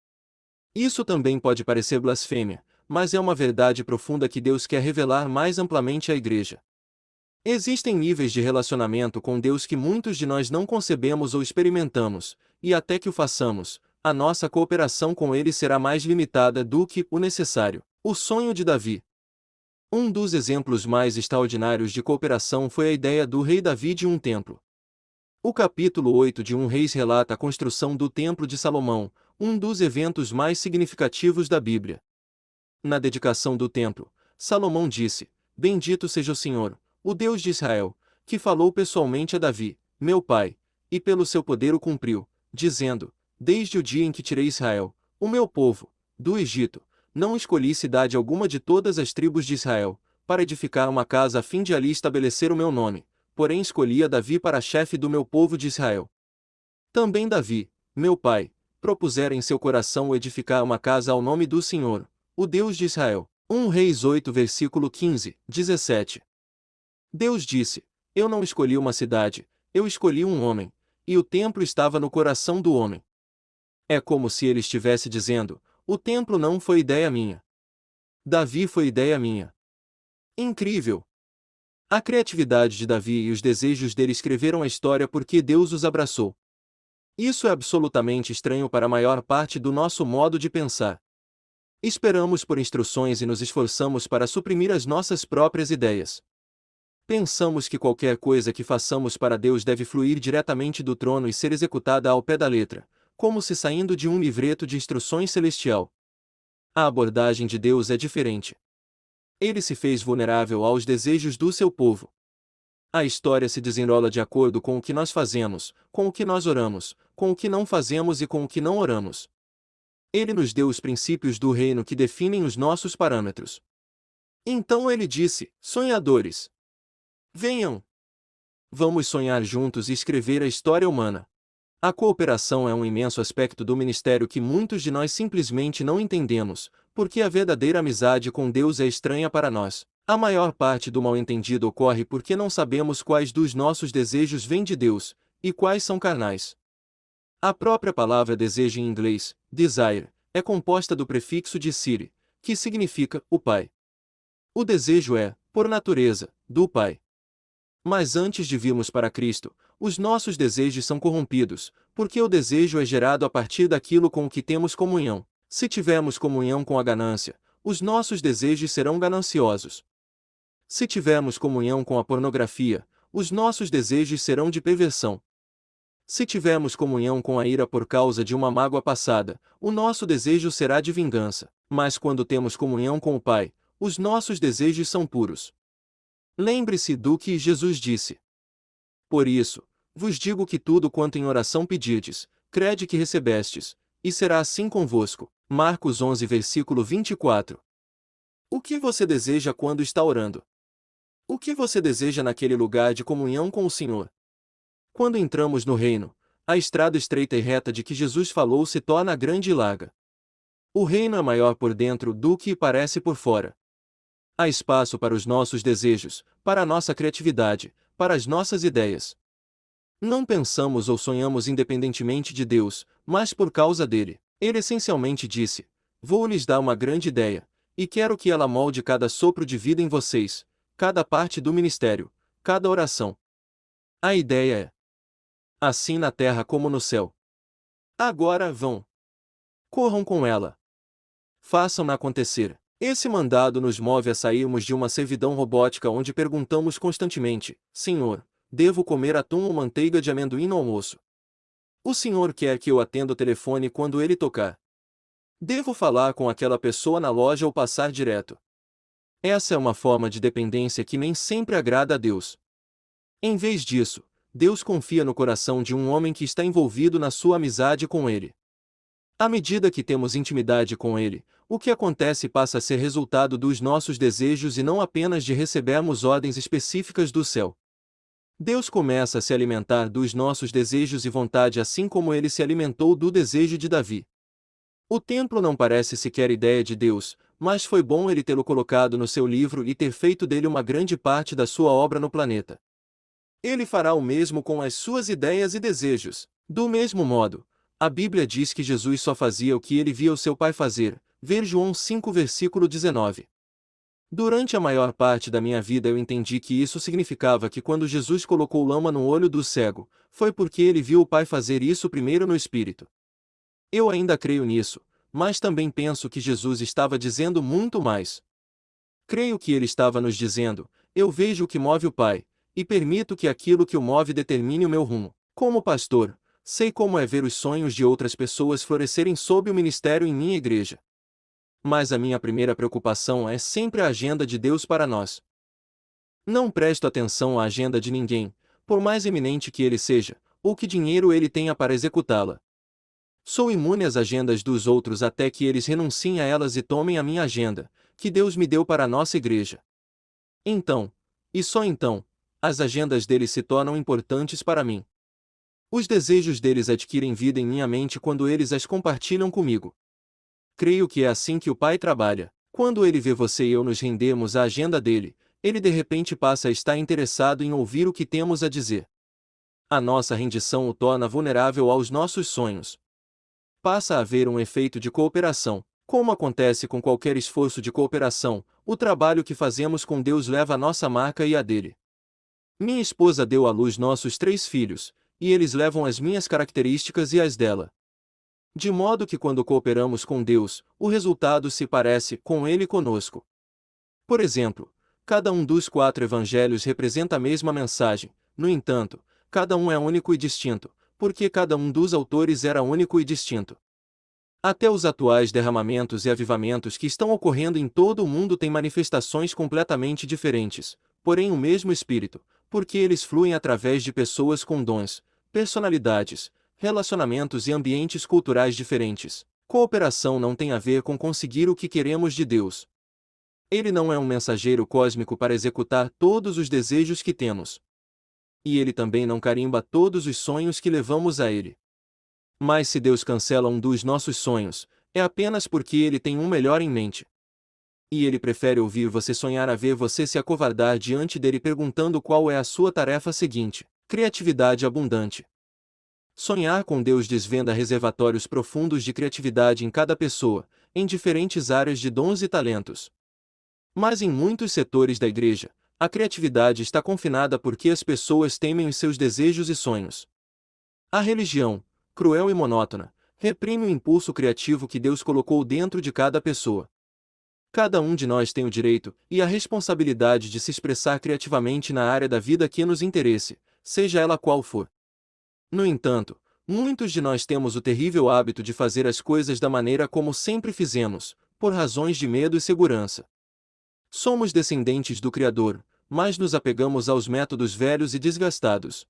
Isso também pode parecer blasfêmia, mas é uma verdade profunda que Deus quer revelar mais amplamente à Igreja. Existem níveis de relacionamento com Deus que muitos de nós não concebemos ou experimentamos, e até que o façamos, a nossa cooperação com Ele será mais limitada do que o necessário. O sonho de Davi. Um dos exemplos mais extraordinários de cooperação foi a ideia do rei Davi de um templo. O capítulo 8 de 1 Reis relata a construção do Templo de Salomão, um dos eventos mais significativos da Bíblia. Na dedicação do templo, Salomão disse: Bendito seja o Senhor, o Deus de Israel, que falou pessoalmente a Davi, meu pai, e pelo seu poder o cumpriu, dizendo: Desde o dia em que tirei Israel, o meu povo, do Egito, não escolhi cidade alguma de todas as tribos de Israel, para edificar uma casa a fim de ali estabelecer o meu nome, porém escolhi a Davi para chefe do meu povo de Israel. Também Davi, meu pai, propusera em seu coração o edificar uma casa ao nome do Senhor, o Deus de Israel. 1 Reis 8 versículo 15, 17. Deus disse: Eu não escolhi uma cidade, eu escolhi um homem, e o templo estava no coração do homem. É como se ele estivesse dizendo: o templo não foi ideia minha. Davi foi ideia minha. Incrível! A criatividade de Davi e os desejos dele escreveram a história porque Deus os abraçou. Isso é absolutamente estranho para a maior parte do nosso modo de pensar. Esperamos por instruções e nos esforçamos para suprimir as nossas próprias ideias. Pensamos que qualquer coisa que façamos para Deus deve fluir diretamente do trono e ser executada ao pé da letra, como se saindo de um livreto de instruções celestial. A abordagem de Deus é diferente. Ele se fez vulnerável aos desejos do seu povo. A história se desenrola de acordo com o que nós fazemos, com o que nós oramos, com o que não fazemos e com o que não oramos. Ele nos deu os princípios do reino que definem os nossos parâmetros. Então ele disse: sonhadores, venham! Vamos sonhar juntos e escrever a história humana. A cooperação é um imenso aspecto do ministério que muitos de nós simplesmente não entendemos, porque a verdadeira amizade com Deus é estranha para nós. A maior parte do mal-entendido ocorre porque não sabemos quais dos nossos desejos vêm de Deus, e quais são carnais. A própria palavra desejo em inglês, desire, é composta do prefixo desire, que significa o Pai. O desejo é, por natureza, do Pai. Mas antes de virmos para Cristo, os nossos desejos são corrompidos, porque o desejo é gerado a partir daquilo com o que temos comunhão. Se tivermos comunhão com a ganância, os nossos desejos serão gananciosos. Se tivermos comunhão com a pornografia, os nossos desejos serão de perversão. Se tivermos comunhão com a ira por causa de uma mágoa passada, o nosso desejo será de vingança. Mas quando temos comunhão com o Pai, os nossos desejos são puros. Lembre-se do que Jesus disse. Por isso, vos digo que tudo quanto em oração pedirdes, crede que recebestes, e será assim convosco. Marcos 11 versículo 24. O que você deseja quando está orando? O que você deseja naquele lugar de comunhão com o Senhor? Quando entramos no reino, a estrada estreita e reta de que Jesus falou se torna grande e larga. O reino é maior por dentro do que parece por fora. Há espaço para os nossos desejos, para a nossa criatividade, para as nossas ideias. Não pensamos ou sonhamos independentemente de Deus, mas por causa dele. Ele essencialmente disse: vou-lhes dar uma grande ideia, e quero que ela molde cada sopro de vida em vocês, cada parte do ministério, cada oração. A ideia é: assim na terra como no céu. Agora vão. Corram com ela. Façam-na acontecer. Esse mandado nos move a sairmos de uma servidão robótica onde perguntamos constantemente: Senhor, devo comer atum ou manteiga de amendoim no almoço? O Senhor quer que eu atenda o telefone quando ele tocar. Devo falar com aquela pessoa na loja ou passar direto? Essa é uma forma de dependência que nem sempre agrada a Deus. Em vez disso, Deus confia no coração de um homem que está envolvido na sua amizade com ele. À medida que temos intimidade com ele, o que acontece passa a ser resultado dos nossos desejos e não apenas de recebermos ordens específicas do céu. Deus começa a se alimentar dos nossos desejos e vontade assim como ele se alimentou do desejo de Davi. O templo não parece sequer ideia de Deus, mas foi bom ele tê-lo colocado no seu livro e ter feito dele uma grande parte da sua obra no planeta. Ele fará o mesmo com as suas ideias e desejos. Do mesmo modo, a Bíblia diz que Jesus só fazia o que ele via o seu Pai fazer, ver João 5 versículo 19. Durante a maior parte da minha vida eu entendi que isso significava que quando Jesus colocou lama no olho do cego, foi porque ele viu o Pai fazer isso primeiro no Espírito. Eu ainda creio nisso, mas também penso que Jesus estava dizendo muito mais. Creio que ele estava nos dizendo: eu vejo o que move o Pai, e permito que aquilo que o move determine o meu rumo. Como pastor, sei como é ver os sonhos de outras pessoas florescerem sob o ministério em minha igreja. Mas a minha primeira preocupação é sempre a agenda de Deus para nós. Não presto atenção à agenda de ninguém, por mais eminente que ele seja, ou que dinheiro ele tenha para executá-la. Sou imune às agendas dos outros até que eles renunciem a elas e tomem a minha agenda, que Deus me deu para a nossa igreja. Então, e só então, as agendas deles se tornam importantes para mim. Os desejos deles adquirem vida em minha mente quando eles as compartilham comigo. Creio que é assim que o Pai trabalha. Quando ele vê você e eu nos rendermos à agenda dele, ele de repente passa a estar interessado em ouvir o que temos a dizer. A nossa rendição o torna vulnerável aos nossos sonhos. Passa a haver um efeito de cooperação. Como acontece com qualquer esforço de cooperação, o trabalho que fazemos com Deus leva a nossa marca e a dele. Minha esposa deu à luz nossos 3 filhos, e eles levam as minhas características e as dela. De modo que quando cooperamos com Deus, o resultado se parece com ele conosco. Por exemplo, cada um dos 4 evangelhos representa a mesma mensagem, no entanto, cada um é único e distinto, porque cada um dos autores era único e distinto. Até os atuais derramamentos e avivamentos que estão ocorrendo em todo o mundo têm manifestações completamente diferentes, porém o mesmo Espírito, porque eles fluem através de pessoas com dons, personalidades, relacionamentos e ambientes culturais diferentes. Cooperação não tem a ver com conseguir o que queremos de Deus. Ele não é um mensageiro cósmico para executar todos os desejos que temos. E ele também não carimba todos os sonhos que levamos a ele. Mas se Deus cancela um dos nossos sonhos, é apenas porque ele tem um melhor em mente. E ele prefere ouvir você sonhar a ver você se acovardar diante dele perguntando qual é a sua tarefa seguinte. Criatividade abundante. Sonhar com Deus desvenda reservatórios profundos de criatividade em cada pessoa, em diferentes áreas de dons e talentos. Mas em muitos setores da igreja, a criatividade está confinada porque as pessoas temem os seus desejos e sonhos. A religião, cruel e monótona, reprime o impulso criativo que Deus colocou dentro de cada pessoa. Cada um de nós tem o direito e a responsabilidade de se expressar criativamente na área da vida que nos interesse, seja ela qual for. No entanto, muitos de nós temos o terrível hábito de fazer as coisas da maneira como sempre fizemos, por razões de medo e segurança. Somos descendentes do Criador, mas nos apegamos aos métodos velhos e desgastados.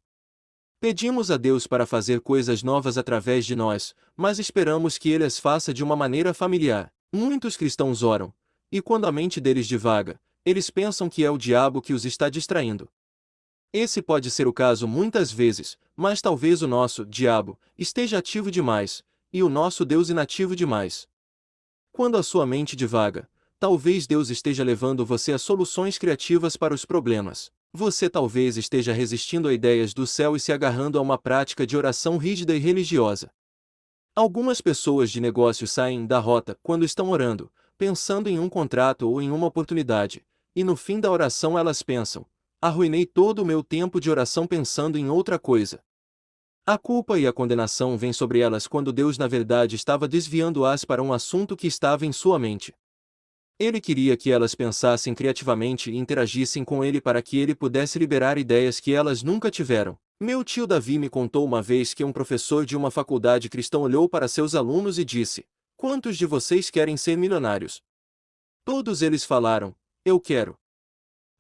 Pedimos a Deus para fazer coisas novas através de nós, mas esperamos que Ele as faça de uma maneira familiar. Muitos cristãos oram, e quando a mente deles divaga, eles pensam que é o diabo que os está distraindo. Esse pode ser o caso muitas vezes, mas talvez o nosso diabo esteja ativo demais, e o nosso Deus inativo demais. Quando a sua mente divaga, talvez Deus esteja levando você a soluções criativas para os problemas. Você talvez esteja resistindo a ideias do céu e se agarrando a uma prática de oração rígida e religiosa. Algumas pessoas de negócios saem da rota quando estão orando, pensando em um contrato ou em uma oportunidade, e no fim da oração elas pensam: arruinei todo o meu tempo de oração pensando em outra coisa. A culpa e a condenação vêm sobre elas quando Deus na verdade estava desviando-as para um assunto que estava em sua mente. Ele queria que elas pensassem criativamente e interagissem com ele para que ele pudesse liberar ideias que elas nunca tiveram. Meu tio Davi me contou uma vez que um professor de uma faculdade cristã olhou para seus alunos e disse: "Quantos de vocês querem ser milionários?" Todos eles falaram: "Eu quero."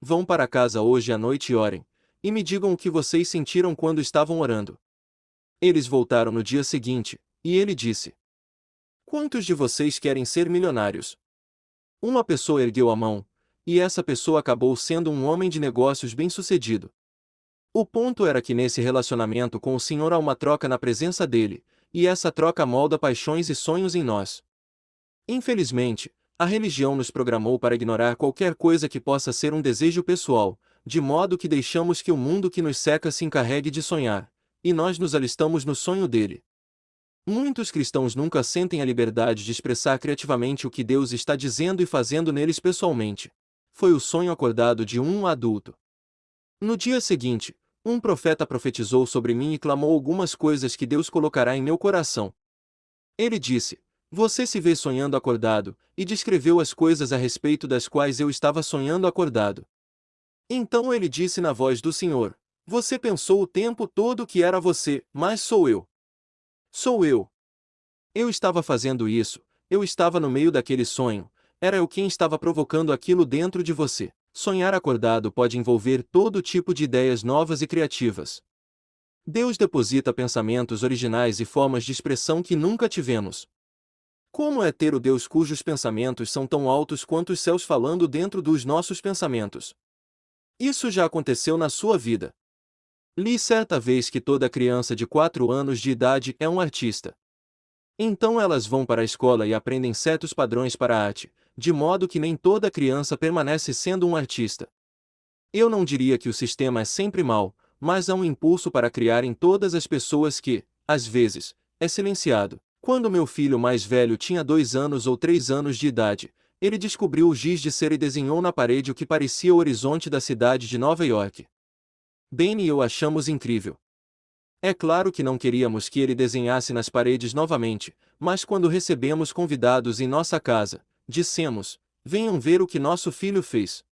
Vão para casa hoje à noite e orem, e me digam o que vocês sentiram quando estavam orando. Eles voltaram no dia seguinte, e ele disse: "Quantos de vocês querem ser milionários?" Uma pessoa ergueu a mão, e essa pessoa acabou sendo um homem de negócios bem-sucedido. O ponto era que nesse relacionamento com o Senhor há uma troca na presença dele, e essa troca molda paixões e sonhos em nós. Infelizmente, a religião nos programou para ignorar qualquer coisa que possa ser um desejo pessoal, de modo que deixamos que o mundo que nos cerca se encarregue de sonhar, e nós nos alistamos no sonho dele. Muitos cristãos nunca sentem a liberdade de expressar criativamente o que Deus está dizendo e fazendo neles pessoalmente. Foi o sonho acordado de um adulto. No dia seguinte, um profeta profetizou sobre mim e clamou algumas coisas que Deus colocará em meu coração. Ele disse: "Você se vê sonhando acordado", e descreveu as coisas a respeito das quais eu estava sonhando acordado. Então ele disse na voz do Senhor: "Você pensou o tempo todo que era você, mas sou eu. Sou eu. Eu estava fazendo isso, eu estava no meio daquele sonho, era eu quem estava provocando aquilo dentro de você." Sonhar acordado pode envolver todo tipo de ideias novas e criativas. Deus deposita pensamentos originais e formas de expressão que nunca tivemos. Como é ter o Deus cujos pensamentos são tão altos quanto os céus falando dentro dos nossos pensamentos? Isso já aconteceu na sua vida. Li certa vez que toda criança de 4 anos de idade é um artista. Então elas vão para a escola e aprendem certos padrões para a arte, de modo que nem toda criança permanece sendo um artista. Eu não diria que o sistema é sempre mau, mas há um impulso para criar em todas as pessoas que, às vezes, é silenciado. Quando meu filho mais velho tinha 2 anos ou 3 anos de idade, ele descobriu o giz de cera e desenhou na parede o que parecia o horizonte da cidade de Nova York. Ben e eu achamos incrível. É claro que não queríamos que ele desenhasse nas paredes novamente, mas quando recebemos convidados em nossa casa, dissemos: "Venham ver o que nosso filho fez."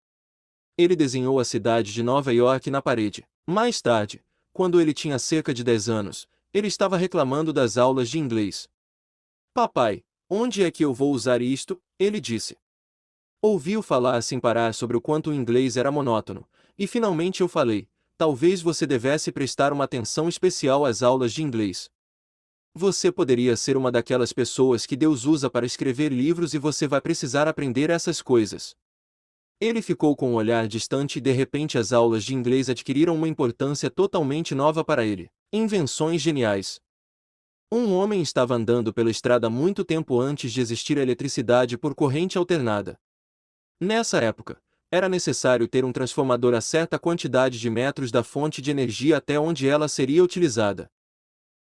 Ele desenhou a cidade de Nova York na parede. Mais tarde, quando ele tinha cerca de 10 anos, Ele estava reclamando das aulas de inglês. Papai, onde é que eu vou usar isto? Ele disse. Ouviu falar sem parar sobre o quanto o inglês era monótono, e finalmente eu falei, talvez você devesse prestar uma atenção especial às aulas de inglês. Você poderia ser uma daquelas pessoas que Deus usa para escrever livros e você vai precisar aprender essas coisas. Ele ficou com um olhar distante e de repente as aulas de inglês adquiriram uma importância totalmente nova para ele. Invenções geniais. Um homem estava andando pela estrada muito tempo antes de existir a eletricidade por corrente alternada. Nessa época, era necessário ter um transformador a certa quantidade de metros da fonte de energia até onde ela seria utilizada.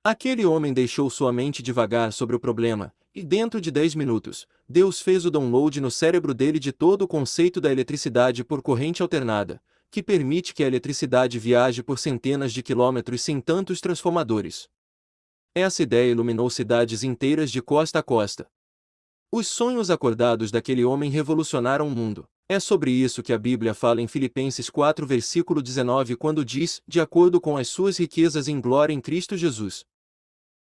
Aquele homem deixou sua mente divagar sobre o problema, e dentro de 10 minutos, Deus fez o download no cérebro dele de todo o conceito da eletricidade por corrente alternada, que permite que a eletricidade viaje por centenas de quilômetros sem tantos transformadores. Essa ideia iluminou cidades inteiras de costa a costa. Os sonhos acordados daquele homem revolucionaram o mundo. É sobre isso que a Bíblia fala em Filipenses 4 versículo 19 quando diz, de acordo com as suas riquezas em glória em Cristo Jesus.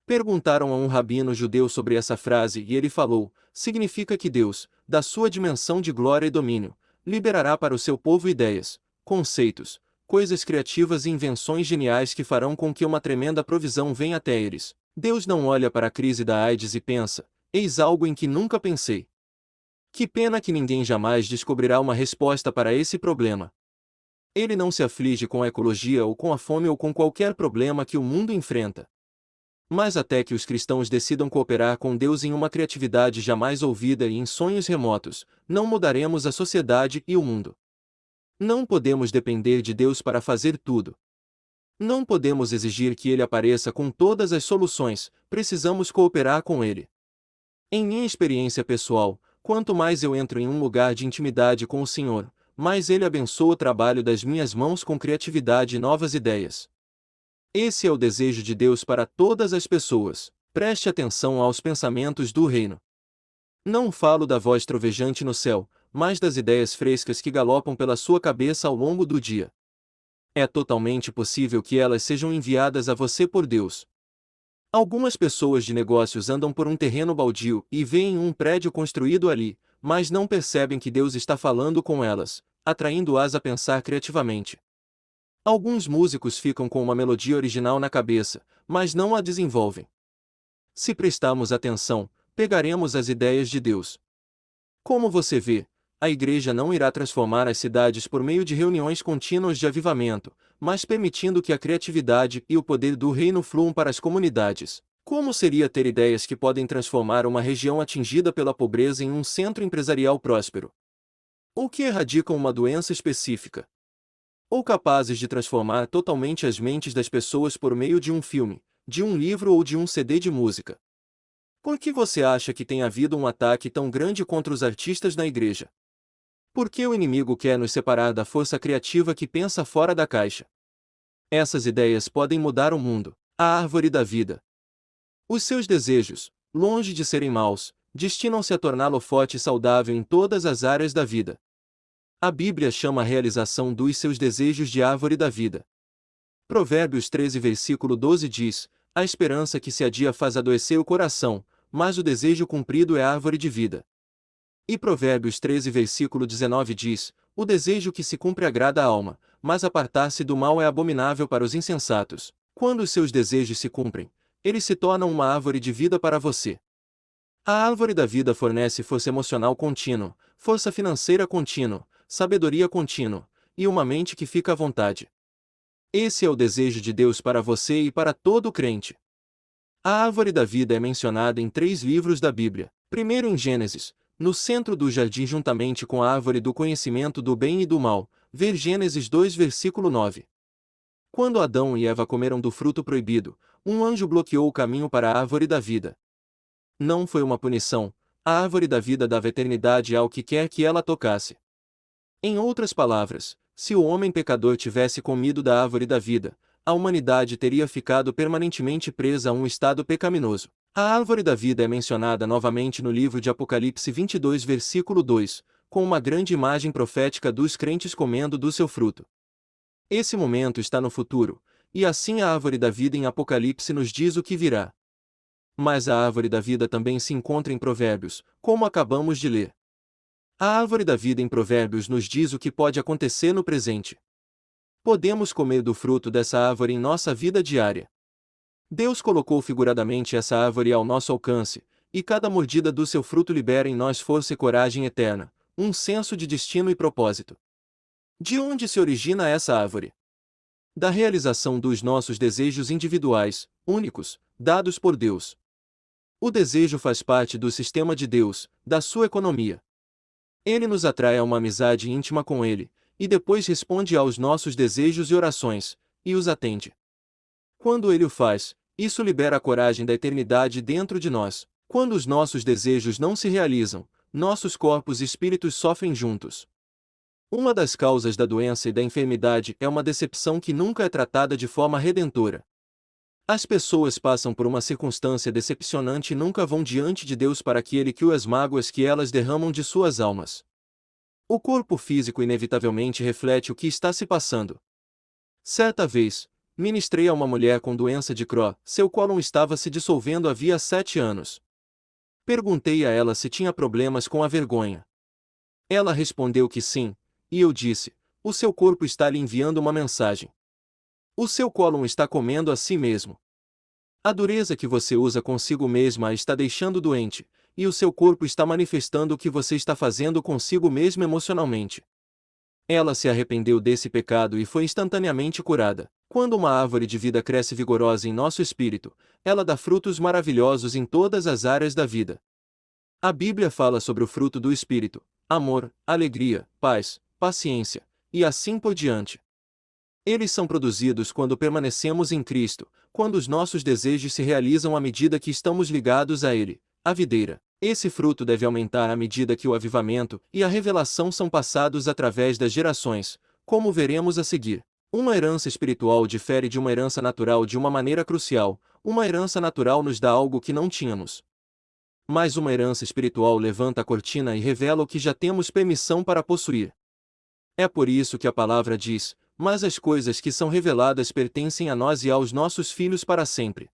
Perguntaram a um rabino judeu sobre essa frase e ele falou, significa que Deus, da sua dimensão de glória e domínio, liberará para o seu povo ideias, conceitos, coisas criativas e invenções geniais que farão com que uma tremenda provisão venha até eles. Deus não olha para a crise da AIDS e pensa, eis algo em que nunca pensei. Que pena que ninguém jamais descobrirá uma resposta para esse problema. Ele não se aflige com a ecologia ou com a fome ou com qualquer problema que o mundo enfrenta. Mas até que os cristãos decidam cooperar com Deus em uma criatividade jamais ouvida e em sonhos remotos, não mudaremos a sociedade e o mundo. Não podemos depender de Deus para fazer tudo. Não podemos exigir que Ele apareça com todas as soluções, precisamos cooperar com Ele. Em minha experiência pessoal, quanto mais eu entro em um lugar de intimidade com o Senhor, mais Ele abençoa o trabalho das minhas mãos com criatividade e novas ideias. Esse é o desejo de Deus para todas as pessoas. Preste atenção aos pensamentos do reino. Não falo da voz trovejante no céu, mas das ideias frescas que galopam pela sua cabeça ao longo do dia. É totalmente possível que elas sejam enviadas a você por Deus. Algumas pessoas de negócios andam por um terreno baldio e veem um prédio construído ali, mas não percebem que Deus está falando com elas, atraindo-as a pensar criativamente. Alguns músicos ficam com uma melodia original na cabeça, mas não a desenvolvem. Se prestarmos atenção, pegaremos as ideias de Deus. Como você vê, a igreja não irá transformar as cidades por meio de reuniões contínuas de avivamento, mas permitindo que a criatividade e o poder do reino fluam para as comunidades. Como seria ter ideias que podem transformar uma região atingida pela pobreza em um centro empresarial próspero? Ou que erradicam uma doença específica? Ou capazes de transformar totalmente as mentes das pessoas por meio de um filme, de um livro ou de um CD de música? Por que você acha que tem havido um ataque tão grande contra os artistas na igreja? Por que o inimigo quer nos separar da força criativa que pensa fora da caixa? Essas ideias podem mudar o mundo. A árvore da vida. Os seus desejos, longe de serem maus, destinam-se a torná-lo forte e saudável em todas as áreas da vida. A Bíblia chama a realização dos seus desejos de árvore da vida. Provérbios 13 versículo 12 diz, a esperança que se adia faz adoecer o coração, mas o desejo cumprido é árvore de vida. E Provérbios 13 versículo 19 diz, o desejo que se cumpre agrada a alma, mas apartar-se do mal é abominável para os insensatos. Quando os seus desejos se cumprem, eles se tornam uma árvore de vida para você. A árvore da vida fornece força emocional contínua, força financeira contínua, sabedoria contínua, e uma mente que fica à vontade. Esse é o desejo de Deus para você e para todo crente. A árvore da vida é mencionada em 3 livros da Bíblia. Primeiro em Gênesis, no centro do jardim juntamente com a árvore do conhecimento do bem e do mal, ver Gênesis 2 versículo 9. Quando Adão e Eva comeram do fruto proibido, um anjo bloqueou o caminho para a árvore da vida. Não foi uma punição, a árvore da vida dava eternidade ao que quer que ela tocasse. Em outras palavras, se o homem pecador tivesse comido da árvore da vida, a humanidade teria ficado permanentemente presa a um estado pecaminoso. A árvore da vida é mencionada novamente no livro de Apocalipse 22 versículo 2, com uma grande imagem profética dos crentes comendo do seu fruto. Esse momento está no futuro, e assim a árvore da vida em Apocalipse nos diz o que virá. Mas a árvore da vida também se encontra em Provérbios, como acabamos de ler. A árvore da vida em Provérbios nos diz o que pode acontecer no presente. Podemos comer do fruto dessa árvore em nossa vida diária. Deus colocou figuradamente essa árvore ao nosso alcance, e cada mordida do seu fruto libera em nós força e coragem eterna, um senso de destino e propósito. De onde se origina essa árvore? Da realização dos nossos desejos individuais, únicos, dados por Deus. O desejo faz parte do sistema de Deus, da sua economia. Ele nos atrai a uma amizade íntima com Ele, e depois responde aos nossos desejos e orações, e os atende. Quando Ele o faz, isso libera a coragem da eternidade dentro de nós. Quando os nossos desejos não se realizam, nossos corpos e espíritos sofrem juntos. Uma das causas da doença e da enfermidade é uma decepção que nunca é tratada de forma redentora. As pessoas passam por uma circunstância decepcionante e nunca vão diante de Deus para que Ele cure as mágoas que elas derramam de suas almas. O corpo físico inevitavelmente reflete o que está se passando. Certa vez, ministrei a uma mulher com doença de Crohn, seu cólon estava se dissolvendo havia 7 anos. Perguntei a ela se tinha problemas com a vergonha. Ela respondeu que sim, e eu disse: o seu corpo está lhe enviando uma mensagem. O seu cólon está comendo a si mesmo. A dureza que você usa consigo mesma a está deixando doente, e o seu corpo está manifestando o que você está fazendo consigo mesmo emocionalmente. Ela se arrependeu desse pecado e foi instantaneamente curada. Quando uma árvore de vida cresce vigorosa em nosso espírito, ela dá frutos maravilhosos em todas as áreas da vida. A Bíblia fala sobre o fruto do Espírito: amor, alegria, paz, paciência, e assim por diante. Eles são produzidos quando permanecemos em Cristo, quando os nossos desejos se realizam à medida que estamos ligados a Ele, a videira. Esse fruto deve aumentar à medida que o avivamento e a revelação são passados através das gerações, como veremos a seguir. Uma herança espiritual difere de uma herança natural de uma maneira crucial. Uma herança natural nos dá algo que não tínhamos. Mas uma herança espiritual levanta a cortina e revela o que já temos permissão para possuir. É por isso que a palavra diz: mas as coisas que são reveladas pertencem a nós e aos nossos filhos para sempre.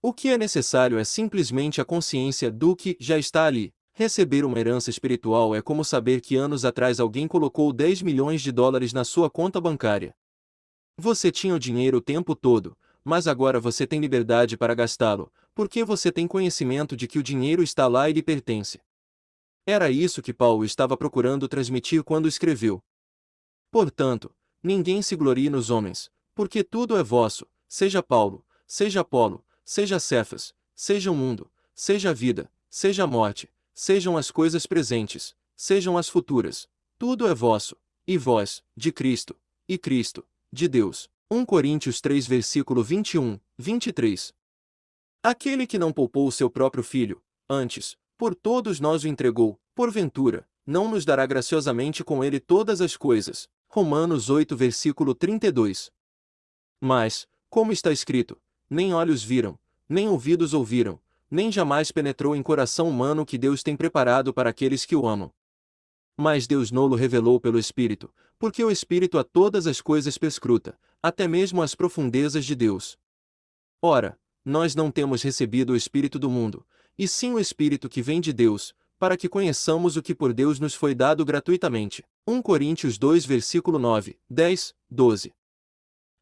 O que é necessário é simplesmente a consciência do que já está ali. Receber uma herança espiritual é como saber que anos atrás alguém colocou 10 milhões de dólares na sua conta bancária. Você tinha o dinheiro o tempo todo, mas agora você tem liberdade para gastá-lo, porque você tem conhecimento de que o dinheiro está lá e lhe pertence. Era isso que Paulo estava procurando transmitir quando escreveu: portanto, ninguém se glorie nos homens, porque tudo é vosso, seja Paulo, seja Apolo, seja Cefas, seja o mundo, seja a vida, seja a morte, sejam as coisas presentes, sejam as futuras, tudo é vosso, e vós, de Cristo, e Cristo, de Deus. 1 Coríntios 3 versículo 21, 23. Aquele que não poupou o seu próprio filho, antes, por todos nós o entregou, porventura, não nos dará graciosamente com ele todas as coisas. Romanos 8 versículo 32. Mas, como está escrito: nem olhos viram, nem ouvidos ouviram, nem jamais penetrou em coração humano o que Deus tem preparado para aqueles que o amam. Mas Deus nolo revelou pelo Espírito, porque o Espírito a todas as coisas perscruta, até mesmo as profundezas de Deus. Ora, nós não temos recebido o Espírito do mundo, e sim o Espírito que vem de Deus, para que conheçamos o que por Deus nos foi dado gratuitamente. 1 Coríntios 2 versículo 9, 10, 12.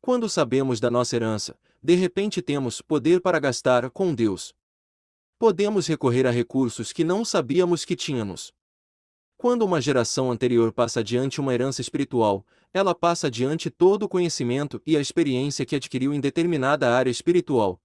Quando sabemos da nossa herança, de repente temos poder para gastar com Deus. Podemos recorrer a recursos que não sabíamos que tínhamos. Quando uma geração anterior passa adiante uma herança espiritual, ela passa adiante todo o conhecimento e a experiência que adquiriu em determinada área espiritual.